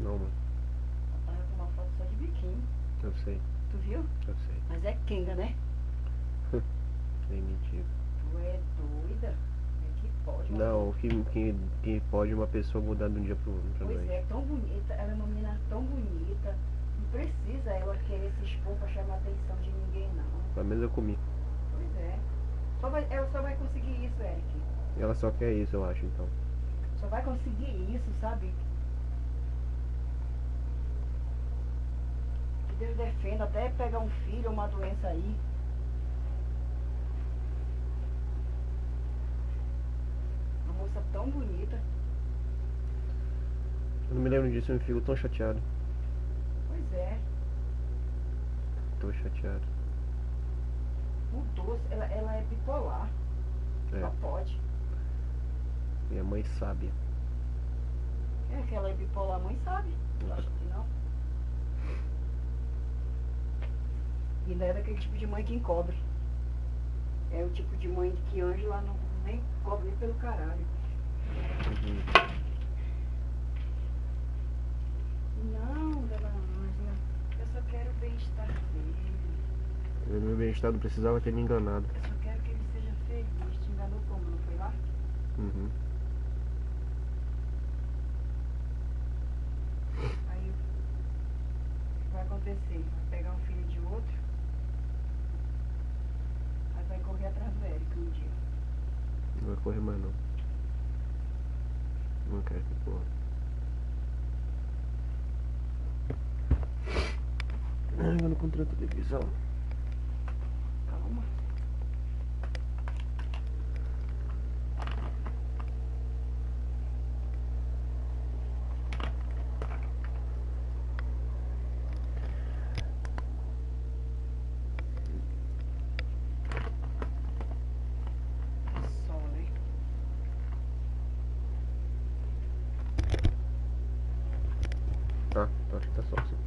Não, mano. Ela tava com uma foto só de biquíni. Eu sei. Tu viu? Eu sei. Mas é Kenga, né? Nem mentira. Tu é doida? É que pode. Não, que pode uma pessoa mudar de um dia pro outro também. Pois é, tão bonita. Ela é uma menina tão bonita. Não precisa ela querer se expor pra chamar a atenção de ninguém, não. Pelo menos eu comi. Pois é. Ela só vai conseguir isso, Eric. Ela só quer isso, eu acho, então. Só vai conseguir isso, sabe? Que Deus defenda até pegar um filho ou uma doença aí. Uma moça tão bonita. Eu não me lembro disso, eu fico tão chateado. Pois é. Tô chateado. Mudou, ela é bipolar. É. Só pode. Minha mãe sabe. É que ela é bipolar, a mãe sabe. Eu acho que não. E não é daquele tipo de mãe que encobre. É o tipo de mãe que Ângela não nem cobre nem pelo caralho. Não, dona Ângela, eu só quero o bem-estar dele. O meu bem-estar não precisava ter me enganado. Eu só quero que ele seja feliz. Te enganou como? Não foi lá? Uhum. Aí o que vai acontecer? Vai pegar um filho de outro, aí vai correr atrás do Eric um dia. Não vai correr mais não. Não quero que corra. Eu não contrato televisão. Calma. Sol, né? Tá, acho que tá só assim.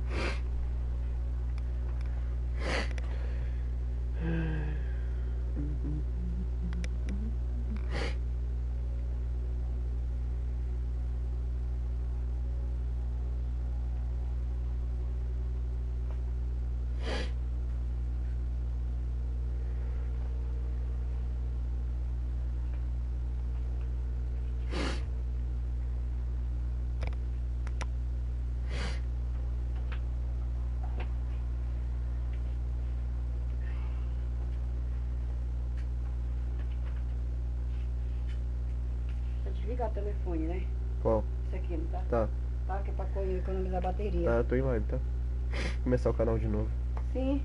Pra desligar o telefone, né? Qual? Isso aqui, não tá? Tá. Tá, que é pra economizar a bateria. Tá, tô em live, tá? Vou começar o canal de novo. Sim,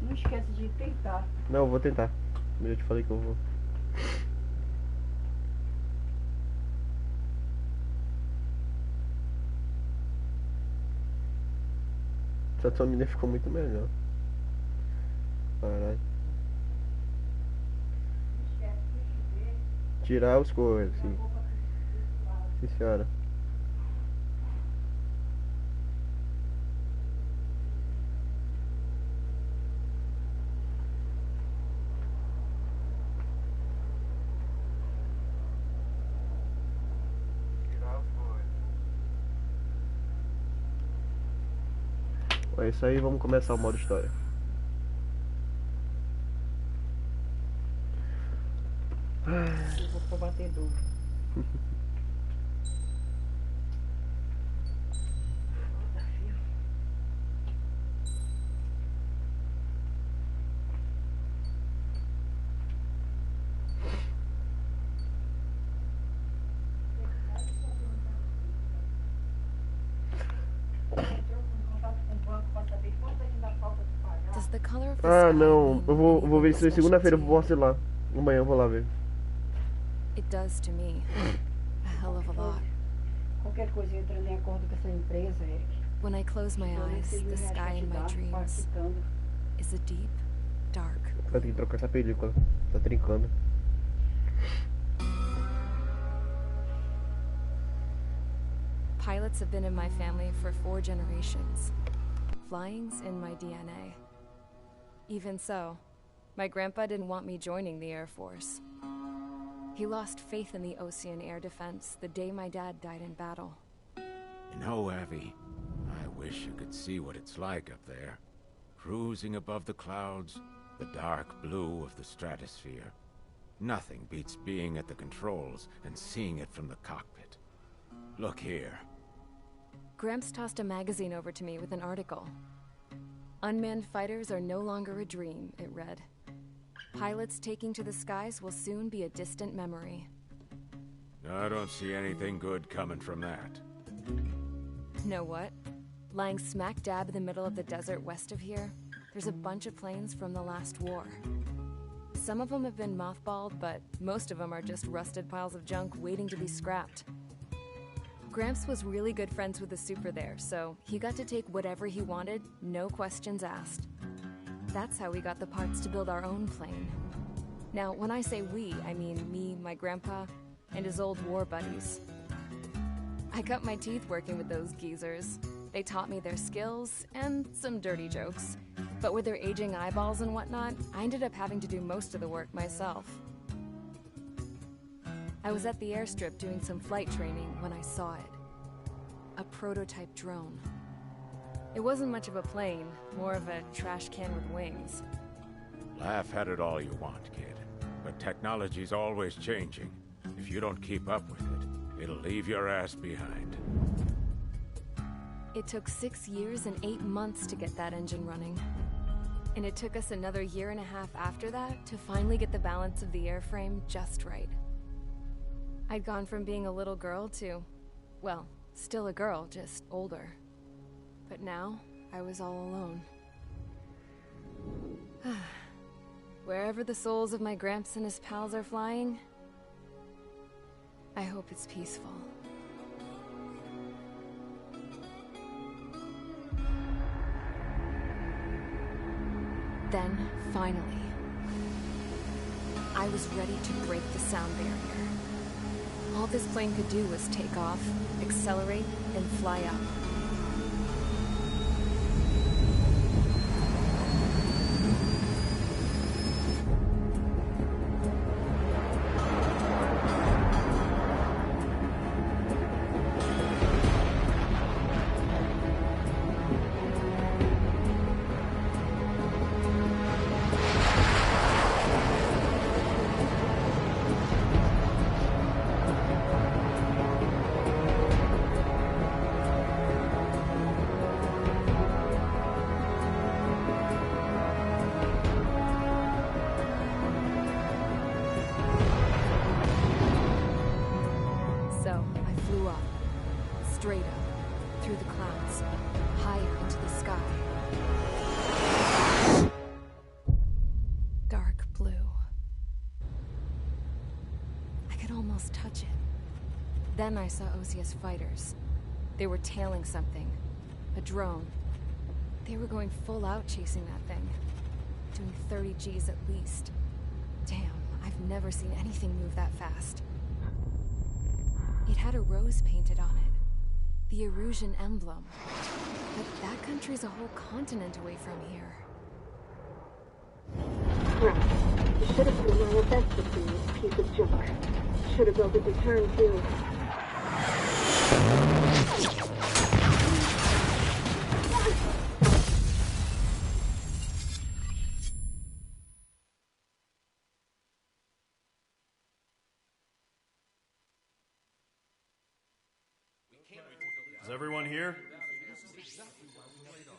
não esquece de tentar. Não, eu vou tentar. Eu te falei que eu vou. Essa tua mina ficou muito melhor. Caralho. Não esquece de ver Tirar os coisas, a sim. roupa desse lado. Sim, senhora. É isso aí, vamos começar o modo história. Eu vou pro batedor. Foda, filho. Entrou em contato com o banco pra saber quanto ainda falta de pagar. Does the color of the Ah, sky não. mean Eu vou anything ver isso special segunda-feira, eu to vou you? ir lá. Amanhã eu vou lá ver. It does to me. A hell of a lot. Qualquer coisa entrando em acordo com essa empresa, Eric. When I close my eyes, the sky in my dreams is a deep, dark Vai ter que trocar essa película. Tá trincando. Pilots have been in my family for 4 generations. Flying's in my DNA. Even so, my grandpa didn't want me joining the Air Force. He lost faith in the Ocean Air Defense the day my dad died in battle. And oh, Abby, wish you could see what it's like up there. Cruising above the clouds, the dark blue of the stratosphere. Nothing beats being at the controls and seeing it from the cockpit. Look here. Gramps tossed a magazine over to me with an article. Unmanned fighters are no longer a dream, it read. Pilots taking to the skies will soon be a distant memory. I don't see anything good coming from that. Know what? Lying smack dab in the middle of the desert west of here, there's a bunch of planes from the last war. Some of them have been mothballed, but most of them are just rusted piles of junk waiting to be scrapped. Gramps was really good friends with the super there, so he got to take whatever he wanted, no questions asked. That's how we got the parts to build our own plane. Now, when I say we, I mean me, my grandpa, and his old war buddies. I cut my teeth working with those geezers. They taught me their skills, and some dirty jokes. But with their aging eyeballs and whatnot, I ended up having to do most of the work myself. I was at the airstrip doing some flight training when I saw it. A prototype drone. It wasn't much of a plane, more of a trash can with wings. Laugh at it all you want, kid. But technology's always changing. If you don't keep up with it, it'll leave your ass behind. It took 6 years and 8 months to get that engine running. And it took us another 1.5 years after that to finally get the balance of the airframe just right. I'd gone from being a little girl to, well, still a girl, just older. But now, I was all alone. Wherever the souls of my Gramps and his pals are flying, I hope it's peaceful. Then, finally, I was ready to break the sound barrier. All this plane could do was take off, accelerate, and fly up. Straight up, through the clouds, higher into the sky. Dark blue. I could almost touch it. Then I saw Osia's fighters. They were tailing something. A drone. They were going full out chasing that thing. Doing 30 Gs at least. Damn, I've never seen anything move that fast. It had a rose painted on it. The Erusian emblem. But that country's a whole continent away from here. Crap. I should have put in my best to see this piece of junk. Should have built a return too. Is everyone here?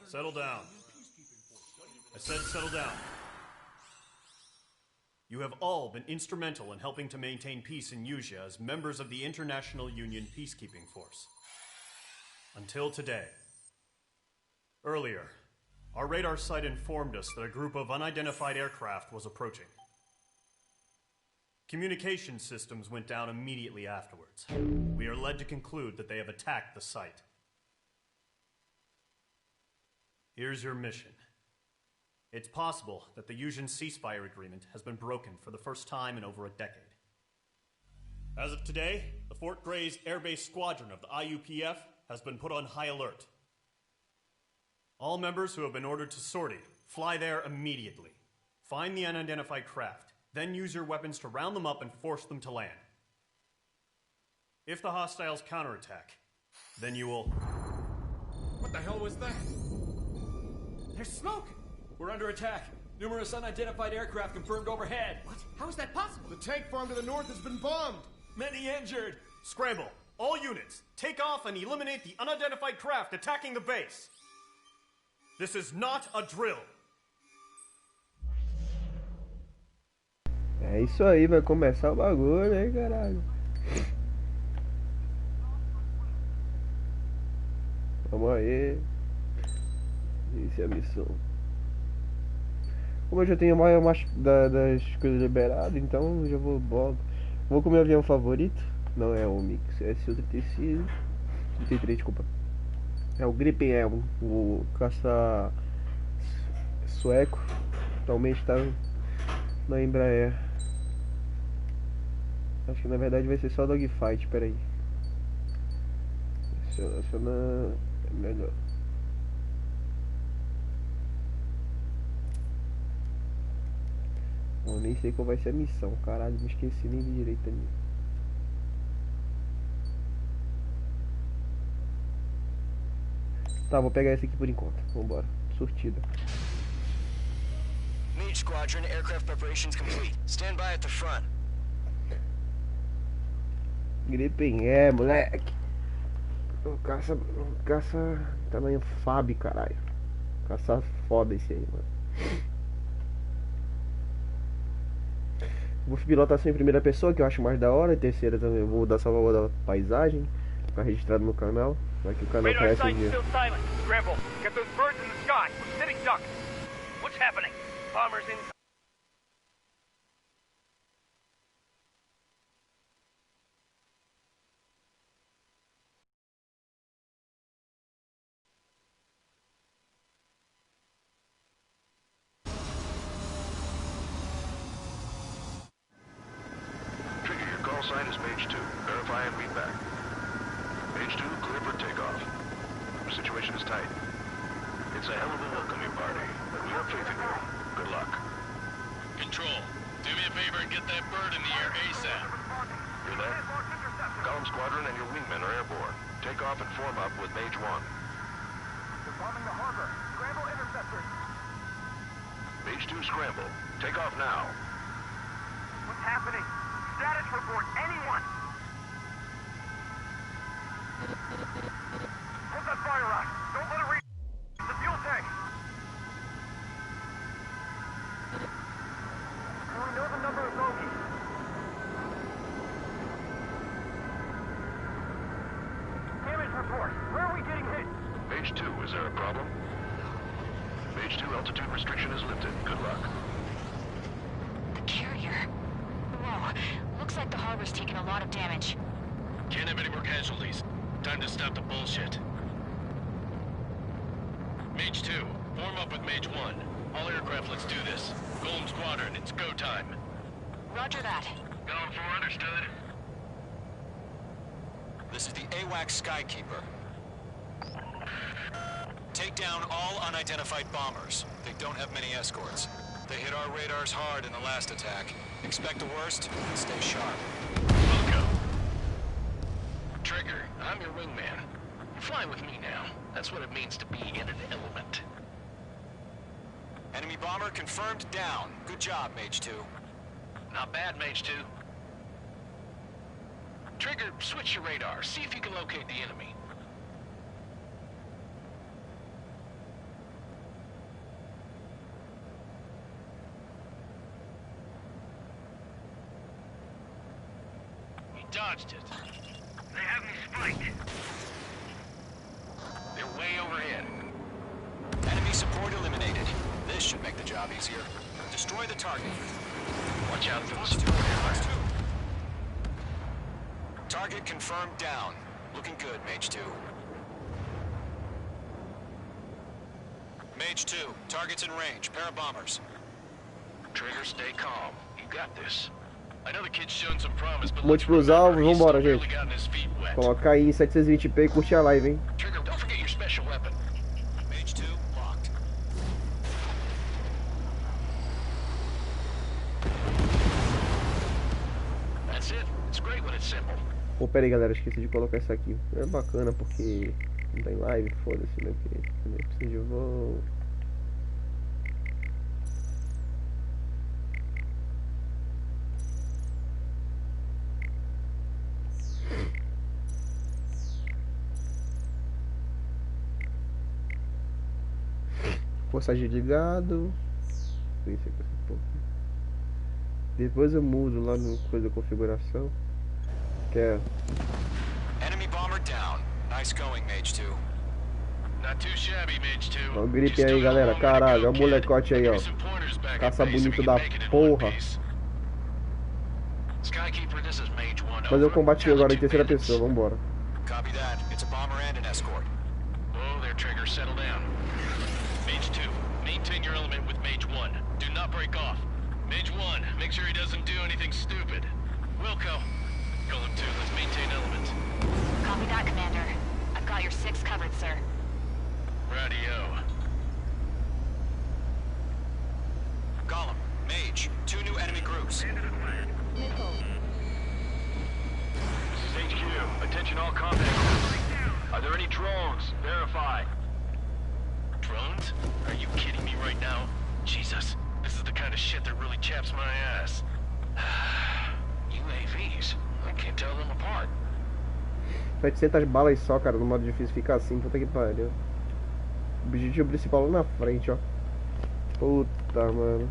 Settle down. I said settle down. You have all been instrumental in helping to maintain peace in Usea as members of the International Union Peacekeeping Force. Until today. Earlier, our radar site informed us that a group of unidentified aircraft was approaching. Communication systems went down immediately afterwards. We are led to conclude that they have attacked the site. Here's your mission. It's possible that the Usian ceasefire agreement has been broken for the first time in over a decade. As of today, the Fort Gray's Air Base Squadron of the IUPF has been put on high alert. All members who have been ordered to sortie, fly there immediately. Find the unidentified craft. Then use your weapons to round them up and force them to land. If the hostiles counterattack, then you will What the hell was that? There's smoke! We're under attack. Numerous unidentified aircraft confirmed overhead. What? How is that possible? The tank farm to the north has been bombed. Many injured. Scramble. All units, take off and eliminate the unidentified craft attacking the base. This is not a drill. É isso aí, vai começar o bagulho, hein, caralho. Vamos aí. Essa é a missão. Como eu já tenho a maior das coisas liberadas, então já vou com o meu avião favorito. Não é o Mix, é SU-35. 33, desculpa. É o Gripen, o caça sueco. Atualmente está na Embraer. Acho que na verdade vai ser só Dogfight, peraí. Seleciona é melhor. Eu nem sei qual vai ser a missão, caralho, me esqueci nem de direito ali. Tá, vou pegar esse aqui por enquanto. Vambora, surtida. Mage Squadron, aircraft preparations complete. Stand by at the front. Gripen moleque. Um caça tamanho Fab, caralho. Caça foda esse aí, mano. Vou pilotar só em primeira pessoa, que eu acho mais da hora. Em terceira também eu vou dar salvaguarda da paisagem. Ficar registrado no canal. Vai que o canal cresce um dia. Scramble. Get those birds in the sky. We're sitting ducks. What's happening? Bombers in. Trigger, your call sign is Mage 2. Verify and read back. Mage 2, clear for takeoff. The situation is tight. It's a hell of a welcoming party, but we have faith in you. Good luck. Control, do me a favor and get that bird in the air ASAP. You're there? Column Squadron and your wingmen are airborne. Take off and form up with Mage 1. They're bombing the harbor. Scramble interceptors. Mage 2, scramble. Take off now. What's happening? Status report. Anyone? Put that fire out. Don't let it reach the fuel tank. We know the number of bogeys. Damage report. Where are we getting hit? Mage 2, is there a problem? Mage 2, altitude restriction is lifted. Good luck. The carrier. Whoa. Looks like the harbor's taking a lot of damage. Can't have any more casualties. Time to stop the bullshit. Mage 2, form up with Mage 1. All aircraft, let's do this. Golem Squadron, it's go time. Roger that. Going for understood. This is the AWAC Skykeeper. Take down all unidentified bombers. They don't have many escorts. They hit our radars hard in the last attack. Expect the worst and stay sharp. Welcome. Trigger, I'm your wingman. Fly with me now. That's what it means to be in an element. Enemy bomber confirmed down. Good job, Mage 2. Not bad, Mage 2. Trigger, switch your radar. See if you can locate the enemy. We dodged it. They have me spiked. They're way overhead. Enemy support eliminated. This should make the job easier. Destroy the target. Watch out for the support aircraft. Target confirmed down. Looking good, Mage 2. Mage 2, target's in range. Pair of bombers. Trigger, stay calm. You got this. I know the kid's shown some promise, but Múltiplos alvos, vambora, gente. Coloca aí em 720p e curte a live, hein? Trigger, don't forget your special weapon. Mage 2, locked. That's it. It's great when it's simple. Pô, pera aí, galera, esqueci de colocar isso aqui. É bacana porque Não tem live? Foda-se, meu querido. Também preciso de voo. Forçagem de gado. Depois eu mudo lá no coisa da configuração. Que é. Enemy bomber down. Nice going, Mage 2. Not too shabby, Mage 2. Ó o gripe aí, galera. Caralho, olha o molecote aí, ó. Caça bonito da porra. Fazer o combate agora em terceira pessoa, vambora. Copy that. It's a bomber and an escort. Oh, there, Trigger. Settle down. Mage 2, maintain your element with Mage 1. Do not break off. Mage 1, make sure he doesn't do anything stupid. Wilco. Golem 2, let's maintain element. Copy that, Commander. I've got your 6 covered, sir. Radio. Golem, Mage, 2 new enemy groups. This is HQ. Attention all combat groups. Are there any drones? Verify. Drones? Are you kidding me right now? Jesus, this is the kind of shit that really chaps my ass. UAVs? I can't tell them apart. 700 balas só, cara, no modo difícil fica assim, puta que pariu. Objetivo principal lá na frente, ó. Puta, mano.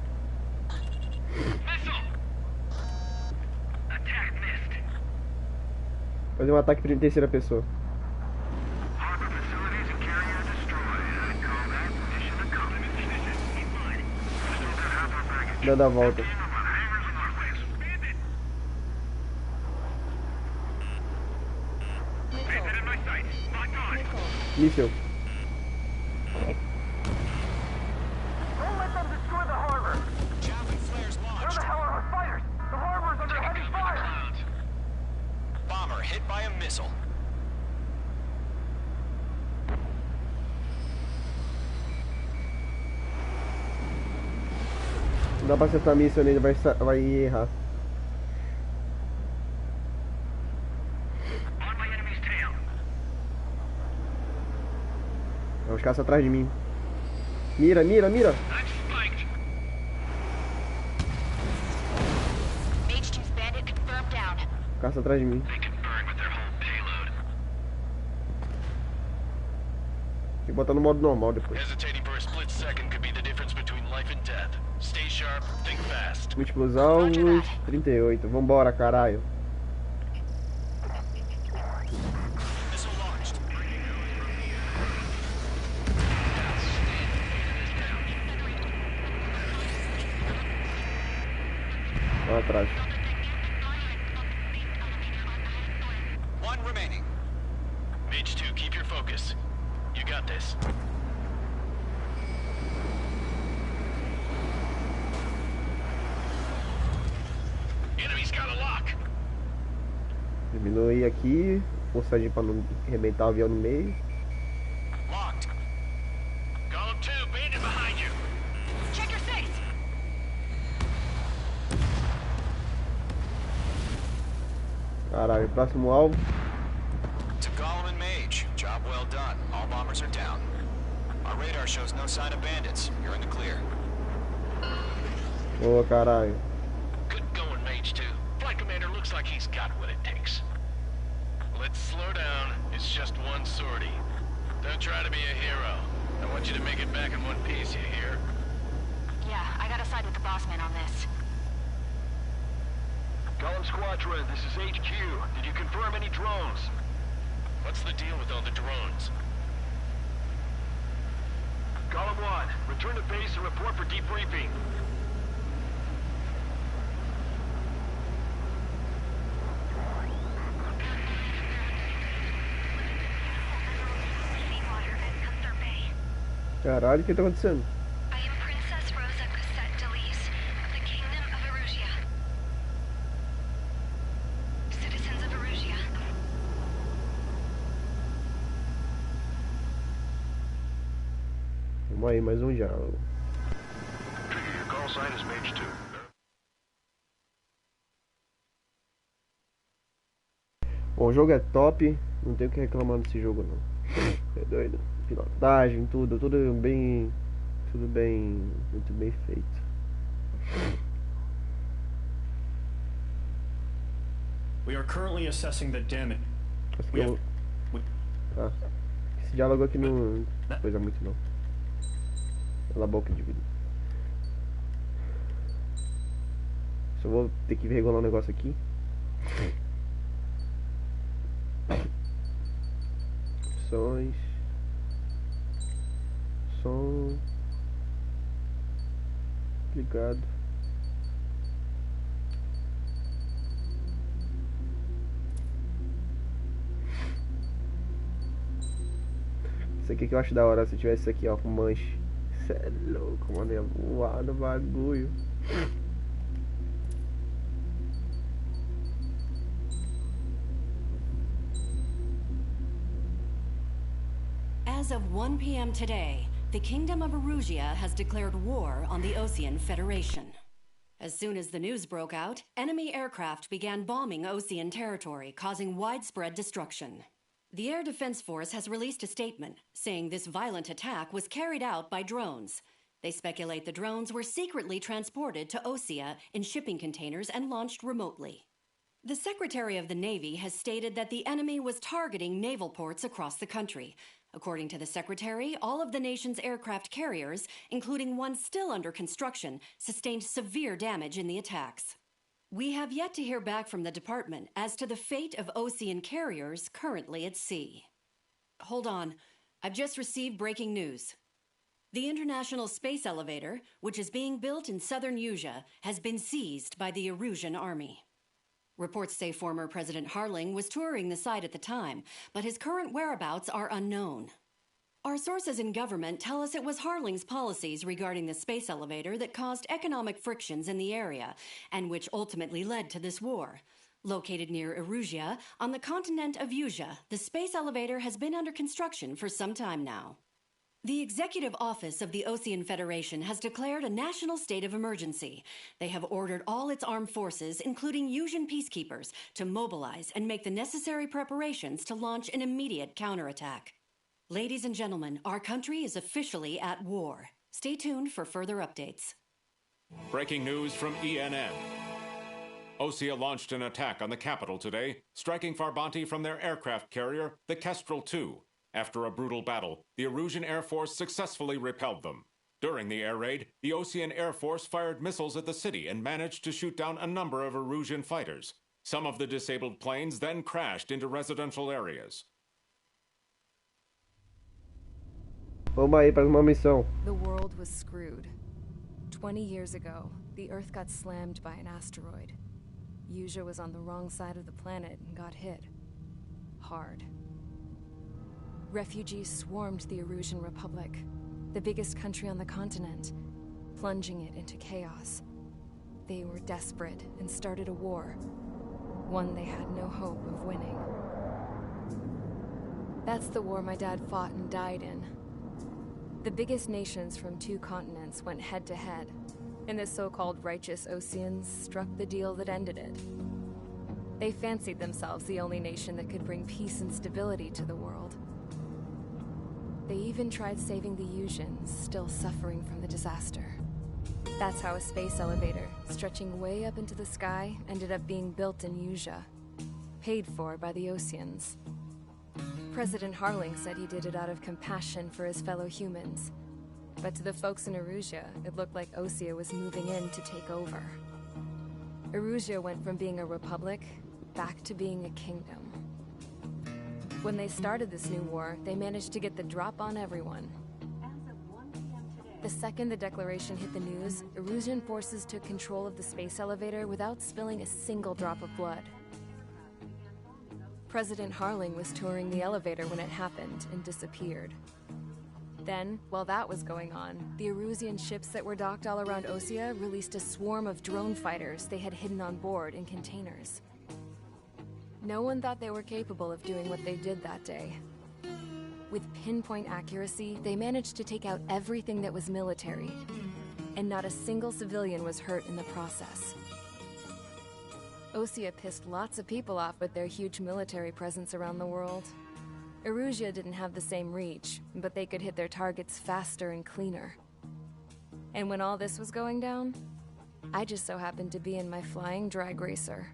Fazer um ataque em terceira pessoa. Dando a volta. Míssel. Don't let them destroy the harbor. Javelin flares Where launched. the hell are our fighters? The harbor's under heavy fire. Bomber hit by a missile. Não dá pra acertar a missão nele, vai errar. On my enemy's tail. Os caras atrás de mim. Mira, mira, mira. I'm spiked. Mage 2's bandit confirmed down. Caça atrás de mim. They can burn with their whole payload. Tem que botar no modo normal depois. Hesitating for a split second could be the difference between life and death. Stay sharp, think fast. Múltiplos alvos, 38. Vambora, caralho. Missile launched. Lá atrás. One remaining. Mage 2, keep your focus. You got this. Enemy's got a lock. Diminuir aqui. Forçadinho pra não arrebentar o avião no meio. Locked. Golem 2, bandit behind you. Check your 6. Caralho, próximo alvo. To Golem and Mage. Job well done. All bombers are down. Our radar shows no sign of bandits. You're in the clear. Boa, caralho. Good going, Mage 2. Flight commander looks like he's got what it takes. Let's slow down. It's just one sortie. Don't try to be a hero. I want you to make it back in one piece, you hear? Yeah, I gotta side with the boss man on this. Golem Squadron, this is HQ. Did you confirm any drones? What's the deal with all the drones? Golem 1, return to base and report for debriefing. Caralho, o que tá acontecendo? I am Princess Rosa Cassette Delise of the Kingdom of Erusia. Citizens of Erusia. Vamos aí, mais um diálogo. Trigger, your call sign is Mage 2. Bom, o jogo é top, não tenho o que reclamar desse jogo não. É doido. Pilotagem, tudo bem. Tudo bem. Muito bem feito. We are currently assessing the damage. Esse diálogo aqui não coisa muito não. Cala a boca de vida. Só vou ter que regular um negócio aqui. Opções. Som. Ligado. Isso aqui que eu acho da hora, se tivesse isso aqui, ó, com manche. Cê é louco, mano, ia voar no bagulho. As of 1 p.m. today, the Kingdom of Erusia has declared war on the Osean Federation. As soon as the news broke out, enemy aircraft began bombing Osean territory, causing widespread destruction. The Air Defense Force has released a statement saying this violent attack was carried out by drones. They speculate the drones were secretly transported to Osea in shipping containers and launched remotely. The Secretary of the Navy has stated that the enemy was targeting naval ports across the country. According to the Secretary, all of the nation's aircraft carriers, including one still under construction, sustained severe damage in the attacks. We have yet to hear back from the department as to the fate of Osean carriers currently at sea. Hold on. I've just received breaking news. The International Space Elevator, which is being built in southern Usea, has been seized by the Erusian army. Reports say former President Harling was touring the site at the time, but his current whereabouts are unknown. Our sources in government tell us it was Harling's policies regarding the space elevator that caused economic frictions in the area, and which ultimately led to this war. Located near Erusia, on the continent of Usea, the space elevator has been under construction for some time now. The Executive Office of the Osean Federation has declared a national state of emergency. They have ordered all its armed forces, including Usian peacekeepers, to mobilize and make the necessary preparations to launch an immediate counterattack. Ladies and gentlemen, our country is officially at war. Stay tuned for further updates. Breaking news from ENN. Osea launched an attack on the capital today, striking Farbanti from their aircraft carrier, the Kestrel II. After a brutal battle, the Erusian Air Force successfully repelled them. During the air raid, the Osean Air Force fired missiles at the city and managed to shoot down a number of Erusian fighters. Some of the disabled planes then crashed into residential areas. Vamos aí para uma missão. The world was screwed. 20 years ago, the Earth got slammed by an asteroid. Usea was on the wrong side of the planet and got hit. Hard. Refugees swarmed the Erusian Republic, the biggest country on the continent, plunging it into chaos. They were desperate and started a war, one they had no hope of winning. That's the war my dad fought and died in. The biggest nations from 2 continents went head-to-head, and the so-called righteous Oseans struck the deal that ended it. They fancied themselves the only nation that could bring peace and stability to the world. They even tried saving the Usians, still suffering from the disaster. That's how a space elevator, stretching way up into the sky, ended up being built in Usea, paid for by the Oseans. President Harling said he did it out of compassion for his fellow humans. But to the folks in Erusia, it looked like Osea was moving in to take over. Erusia went from being a republic back to being a kingdom. When they started this new war, they managed to get the drop on everyone. The second the declaration hit the news, Erusian forces took control of the space elevator without spilling a single drop of blood. President Harling was touring the elevator when it happened and disappeared. Then, while that was going on, the Erusian ships that were docked all around Osea released a swarm of drone fighters they had hidden on board in containers. No one thought they were capable of doing what they did that day. With pinpoint accuracy, they managed to take out everything that was military, and not a single civilian was hurt in the process. Osea pissed lots of people off with their huge military presence around the world. Erusia didn't have the same reach, but they could hit their targets faster and cleaner. And when all this was going down, I just so happened to be in my flying drag racer.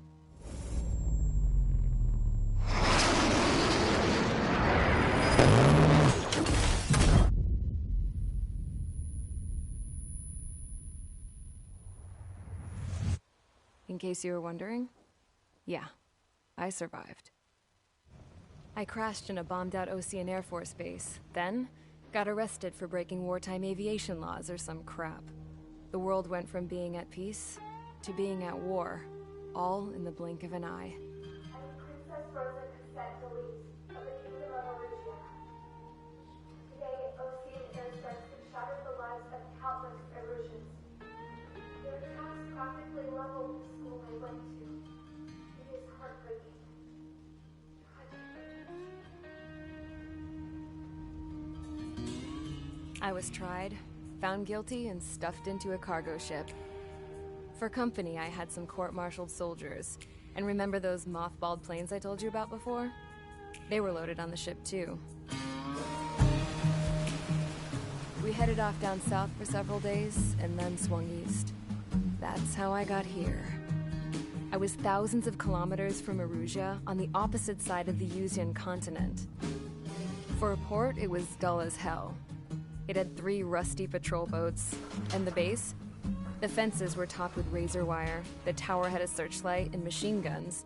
In case you were wondering, yeah, I survived. I crashed in a bombed-out Ocean Air Force base, then got arrested for breaking wartime aviation laws or some crap. The world went from being at peace to being at war, all in the blink of an eye. Princess Rosa Cassette Delete of the Kingdom of Erusia. Today, Ocean airstrikes have shattered the lives of countless Erusians. Their attacks practically leveled the school I went to. It is heartbreaking. I was tried, found guilty, and stuffed into a cargo ship. For company, I had some court-martialed soldiers. And remember those mothballed planes I told you about before? They were loaded on the ship, too. We headed off down south for several days, and then swung east. That's how I got here. I was thousands of kilometers from Erusia, on the opposite side of the Yuzian continent. For a port, it was dull as hell. It had 3 rusty patrol boats, and the base? The fences were topped with razor wire, the tower had a searchlight and machine guns,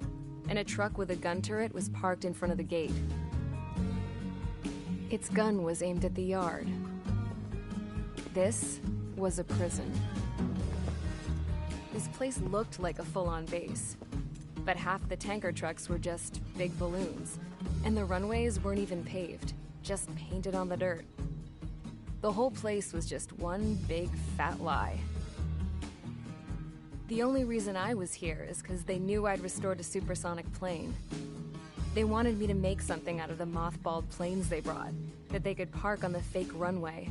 and a truck with a gun turret was parked in front of the gate. Its gun was aimed at the yard. This was a prison. This place looked like a full-on base, but half the tanker trucks were just big balloons, and the runways weren't even paved, just painted on the dirt. The whole place was just one big fat lie. The only reason I was here is because they knew I'd restored a supersonic plane. They wanted me to make something out of the mothballed planes they brought, that they could park on the fake runway.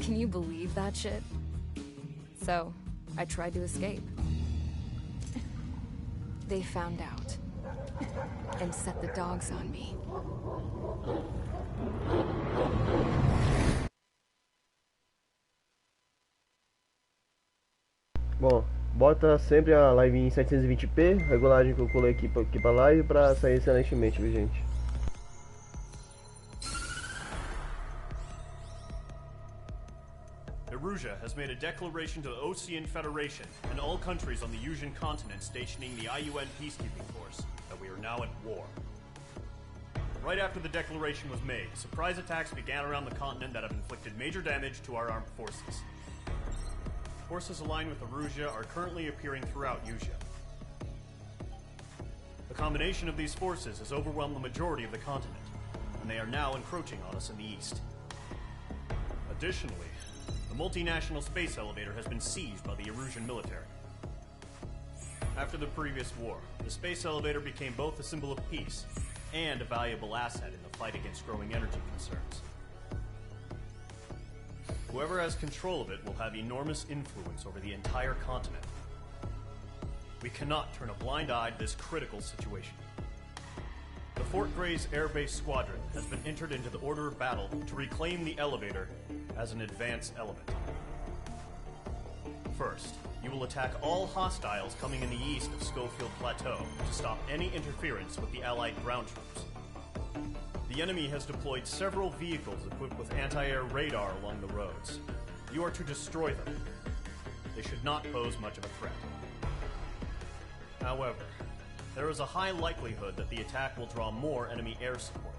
Can you believe that shit? So, I tried to escape. They found out, and set the dogs on me. Bom, bota sempre a live em 720p, regulagem que eu coloquei aqui pra live pra sair excelentemente, viu, gente? Erusia has made a declaration to the Ocean Federation and all countries on the Yuzian continent stationing the IUN peacekeeping force that we are now at war. Right after the declaration was made, surprise attacks began around the continent that have inflicted major damage to our armed forces. Forces aligned with Erusia are currently appearing throughout Yusia. The combination of these forces has overwhelmed the majority of the continent, and they are now encroaching on us in the east. Additionally, the multinational space elevator has been seized by the Erusian military. After the previous war, the space elevator became both a symbol of peace and a valuable asset in the fight against growing energy concerns. Whoever has control of it will have enormous influence over the entire continent. We cannot turn a blind eye to this critical situation. The Fort Gray's Air Base Squadron has been entered into the order of battle to reclaim the elevator as an advance element. First, you will attack all hostiles coming in the east of Schofield Plateau to stop any interference with the Allied ground troops. The enemy has deployed several vehicles equipped with anti-air radar along the roads. You are to destroy them. They should not pose much of a threat. However, there is a high likelihood that the attack will draw more enemy air support.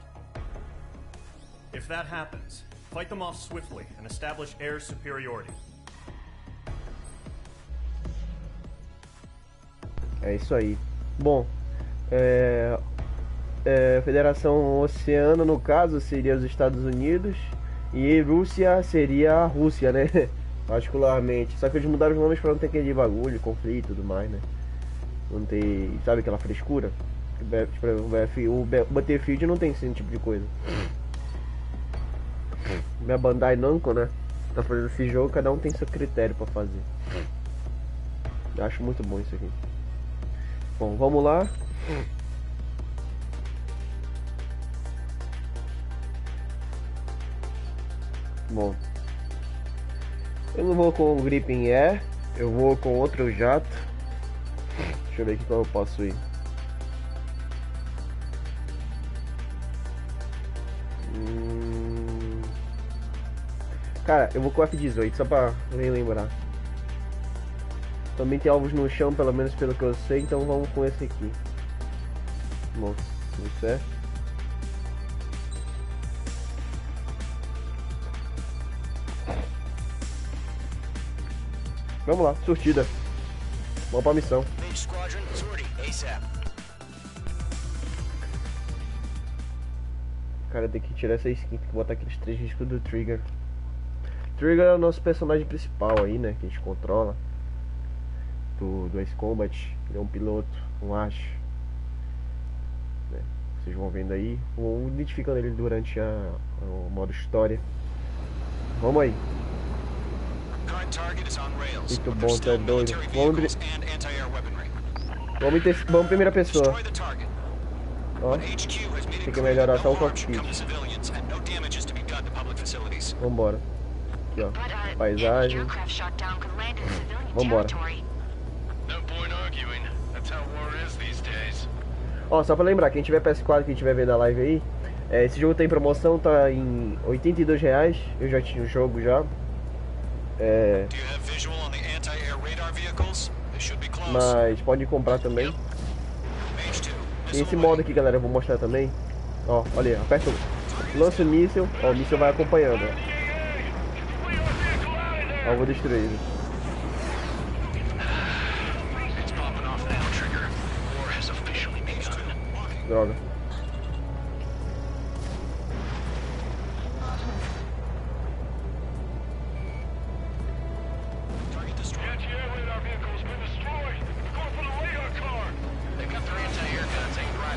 If that happens, fight them off swiftly and establish air superiority. É isso aí. Bom, Federação Oceano, no caso, seria os Estados Unidos, e Rússia seria a Rússia, né? Particularmente. Só que eles mudaram os nomes pra não ter aquele bagulho, conflito e tudo mais, né? Não ter, sabe, aquela frescura? O Battlefield não tem esse tipo de coisa. Minha Bandai Namco, né? Tá fazendo esse jogo, cada um tem seu critério pra fazer. Eu acho muito bom isso aqui. Bom, vamos lá. Bom, eu não vou com o Gripen Air, eu vou com outro jato. Deixa eu ver aqui qual eu posso ir. Cara, eu vou com o F-18, só pra lembrar. Também tem alvos no chão, pelo menos pelo que eu sei, então vamos com esse aqui. Bom, tudo certo. Vamos lá, surtida. Vamos pra missão. Cara, tem que tirar essa skin, tem que botar aqueles 3 riscos do Trigger. Trigger é o nosso personagem principal aí, né? Que a gente controla. Do Ace Combat. Ele é um piloto, um acho. Né? Vocês vão vendo aí. Vou identificando ele durante o modo história. Vamos aí. Muito bom, tá doido. Vamos primeira pessoa. Ó, tem que melhorar só o cockpit. Vambora. Aqui, ó. Paisagem. Vambora. Ó, só pra lembrar, quem tiver PS4, quem tiver vendo a live aí, esse jogo tá em promoção, tá em R$82. Eu já tinha o jogo já. Mas pode comprar também. E esse modo aqui, galera, eu vou mostrar também. Ó, olha aí, aperta o lança o míssil. Ó, o míssil vai acompanhando. Ó, eu vou destruir ele. Droga.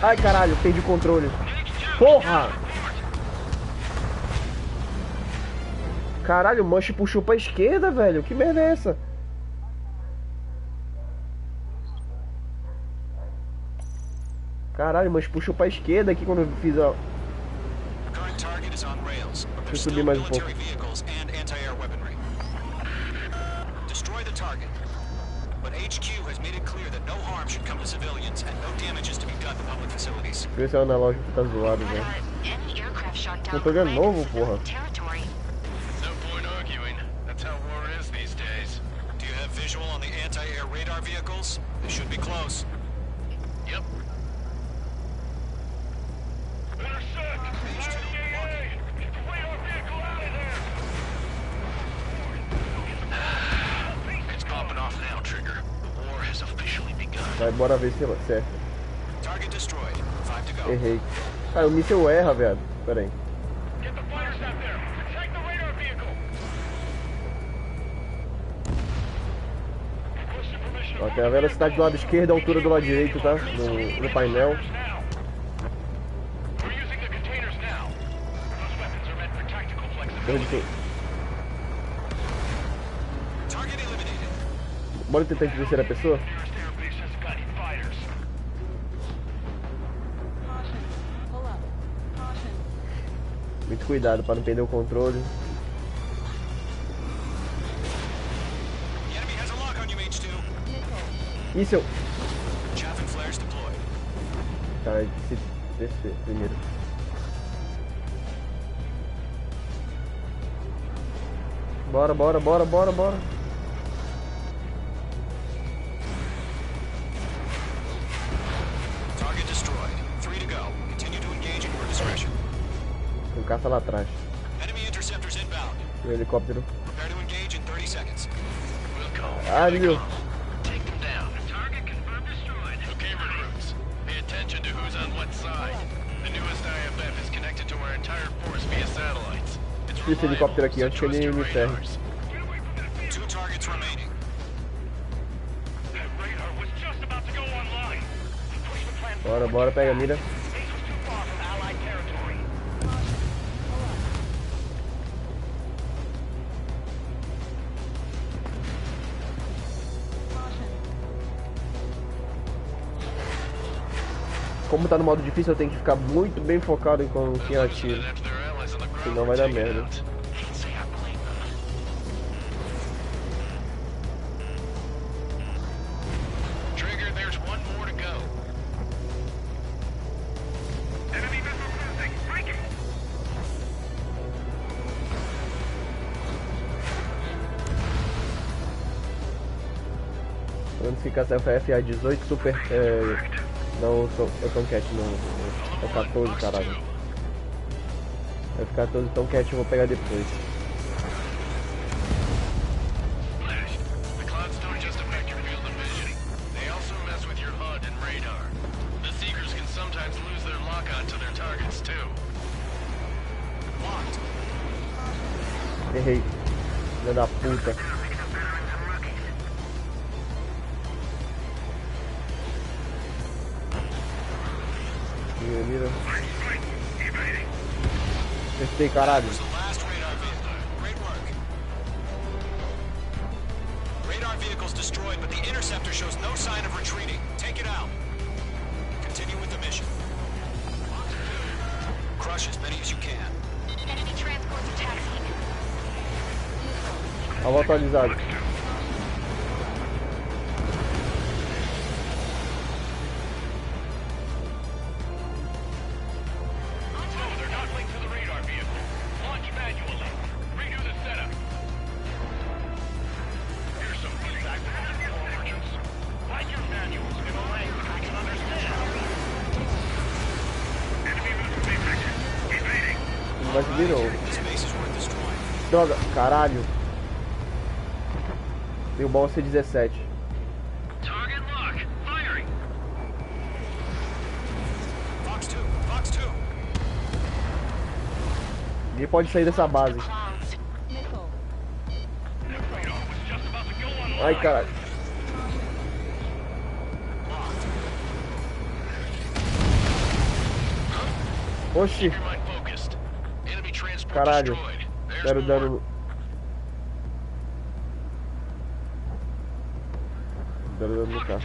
Ai, caralho, perdi o controle. Porra! Caralho, o manche puxou pra esquerda, velho. Que merda é essa? Caralho, o manche puxou pra esquerda aqui quando eu fiz a... Deixa eu subir mais um pouco. Vê se é o analógico que tá zoado, velho. Não tô ganhando novo, porra. Vai, bora ver se ela acerta. Errei. Cara, o míssil erra, velho. Pera aí. Ó, tem a velocidade do lado esquerdo, a altura do lado direito, tá? No painel. Torre de quem? Bora tentar de terceira pessoa? Muito cuidado para não perder o controle. Isso. Tá, se descer primeiro. Bora, bora, bora, bora, bora. Tem um caça lá atrás. Tem um helicóptero. Ah, viu? Esse helicóptero aqui, antes que ele me ferre. Bora, bora, pega a mira. Como tá no modo difícil, eu tenho que ficar muito bem focado em quem atira. Senão vai dar merda. classificação foi FA18 Super. Não, o Tomcat não. É 14, caralho. F14 Tomcat eu vou pegar depois. Errei. Filha da puta. Mira. Acertei, caralho. Radar vehicles destroyed, but the interceptor shows no sign of retreating. Take it out. Continue with the mission. Crush as many as you can. Enemy transports taxiing. Alô, atualizado. Não vai subir não. Droga, caralho. Deu bom ser 17. Target lock. Firing. Fox 2, Fox 2. Ninguém pode sair dessa base. Ai, caralho. Oxi. Caralho. Quero dano. Dano no carro.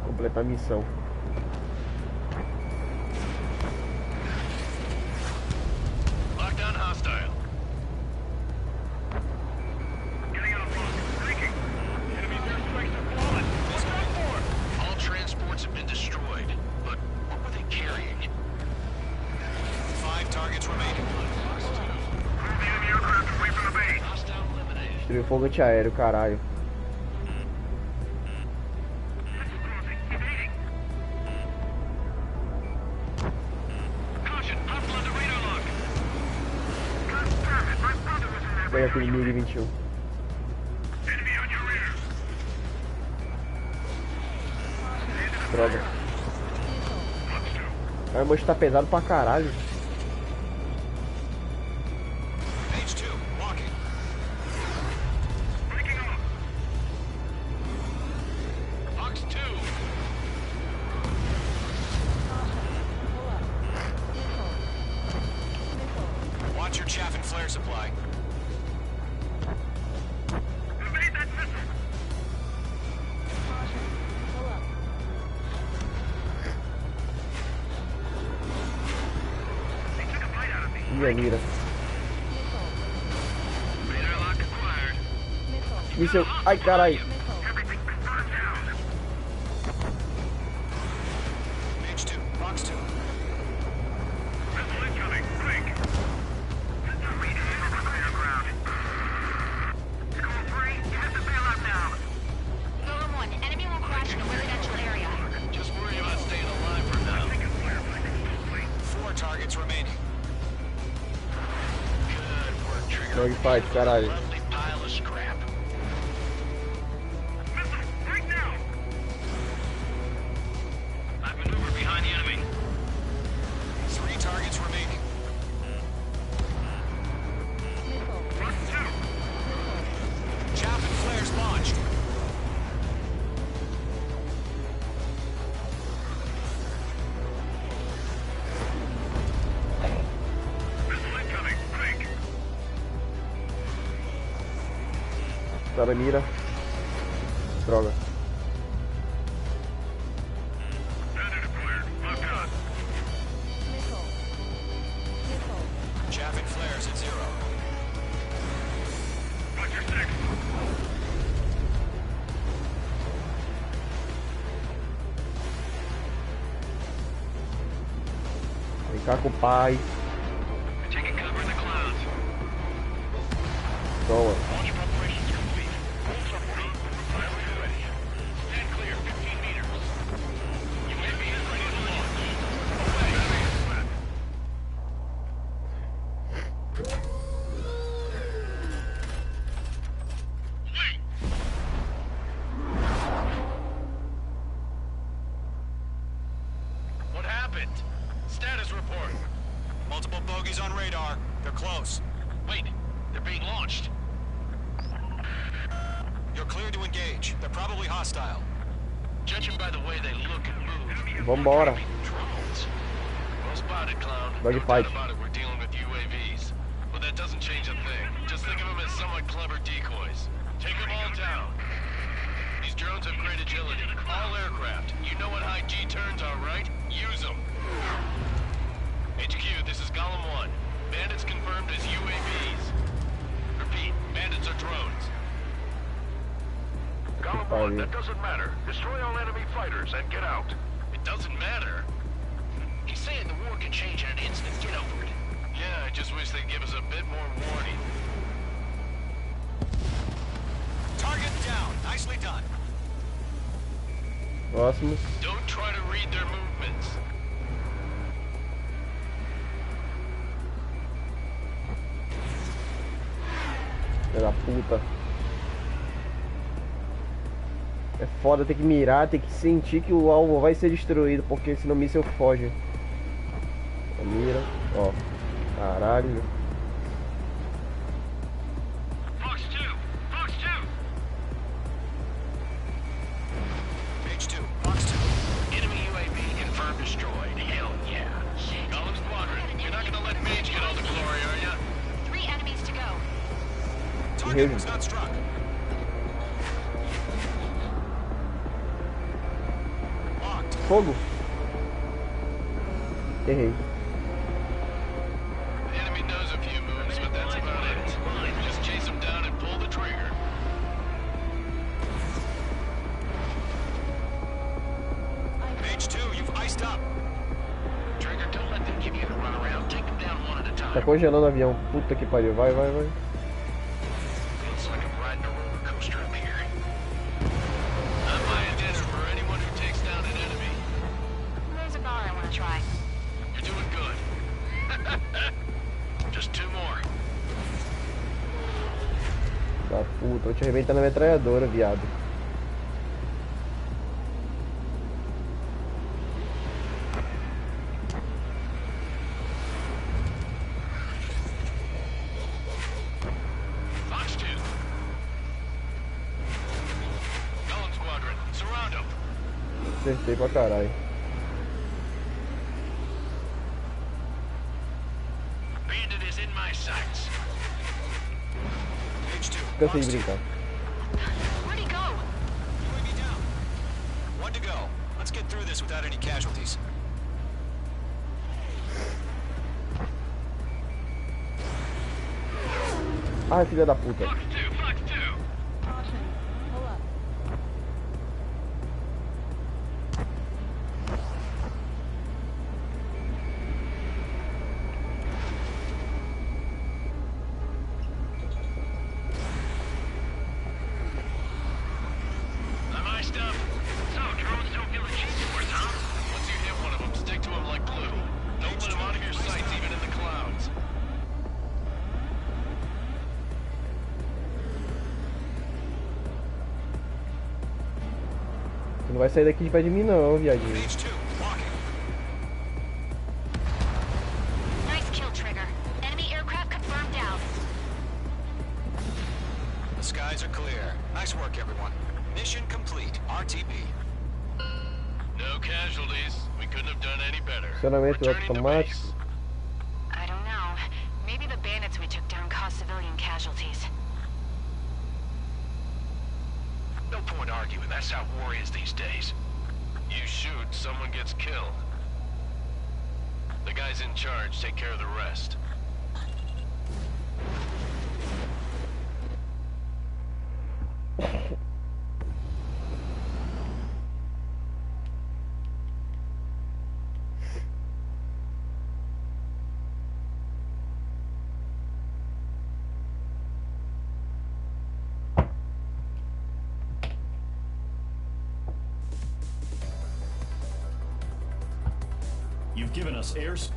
Completar a missão. Lockdown hostile. All transports have been destroyed, but what were they carrying? 5 targets remaining. Tirei fogo antiaéreo, caralho. Vem aquele MiG 21. Droga. A mocha tá pesado pra caralho. Watch your chaff and flare supply. Minha mira. Míssel. Ai, caralho. Page 2, Fox 2. Golem 1, enemy will crash in a residential area. Just worry about staying alive for now. 4 targets remaining. Good work, Trigger. Dogfight, caralho. Lovely pile of scrap. I maneuver behind the enemy. 3 targets remaining. Chaff and flares launched. Tá na mira. Droga. Chaff and flares at 0. Ficar com o pai. Taking cover in the clouds. Toma. Launch preparations complete. Full submarine. Pilot ready. Stand clear, 15 meters. UAV is ready to launch. Away. What happened? Status report. Multiple bogies on radar. They're close. Wait, they're being launched. You're cleared to engage. They're probably hostile. Judging by the way they look and move, Vambora. drones. Well spotted, clown. Dogfight. No doubt about it, we're dealing with UAVs. But that doesn't change a thing. Just think of them as somewhat clever decoys. Take them all down. These drones have great agility. All aircraft. You know what high G turns are, right? Use them. HQ, this is Golem 1. Bandits confirmed as UAVs. Repeat, bandits are drones. Golem 1, that doesn't matter. Destroy all enemy fighters and get out. It doesn't matter. He's saying the war can change in an instant. Get over it. Yeah, I just wish they'd give us a bit more warning. Target down. Nicely done. Próximos. Don't try to read their movements. Filha da puta. É foda ter que mirar, ter que sentir que o alvo vai ser destruído, porque senão o míssil foge. Mira, ó. Caralho. Fox 2! Fox 2! Page 2. Box 2. Enemy UAV confirmed destroyed. Hell yeah. Golem Squadron, you're not gonna let Mage get all the glory, are ya? 3 enemies to go. Target was not struck. Locked. Fogo. Errei. The enemy knows a few moves, but that's about it. Just chase them down and pull the trigger. Page 2, you've iced up. Trigger, don't let them give you the runaround. Take them down one at a Tá time. congelando o avião. Puta que pariu. Vai, vai, vai. Feels like I'm riding a roller coaster up here. I'm buying dinner for anyone who takes down an enemy. There's a bar I want to try. You're doing good. Just 2 more. Da puta, vou te arrebentar na metralhadora, viado. Fox 2. Golem Squadron, surround them. Acertei pra caralho. Bandit is in my sights. Page 2. Cansei Box de 2. brincar. Where'd he go? UAV down. 1 to go. Let's get through this without any casualties. Ai, filha da puta. Fox 2! Fox 2! I'm iced up. So, drones don't feel a G-force, huh? Once you hit one of them, stick to him like glue. Don't let him out of your sights, even in the clouds. Você não vai sair daqui de perto de mim não, viadinho. Page 2. Walking. Nice kill, Trigger. Enemy aircraft confirmed down. The skies are clear. Nice work, everyone. Mission complete. RTB. No casualties. We couldn't have done any better. Funcionamento Returning to automático. base. I don't know. Maybe the bandits we took down caused civilian casualties. No point arguing. That's how war is these days. You shoot, someone gets killed. The guys in charge take care of the rest. You've given us airs.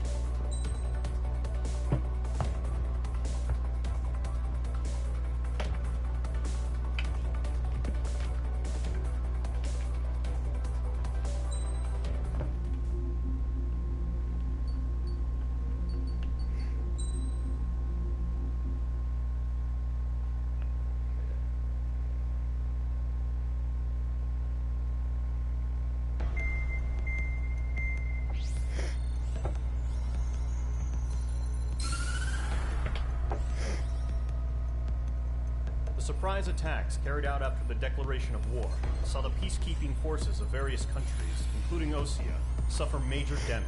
The surprise attacks carried out after the declaration of war saw the peacekeeping forces of various countries, including Osea, suffer major damage.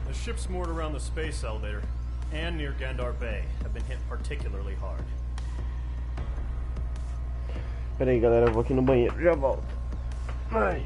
The ships moored around the space elevator and near Gandar Bay have been hit particularly hard. Pera aí, galera, eu vou aqui no banheiro, já volto. Ai.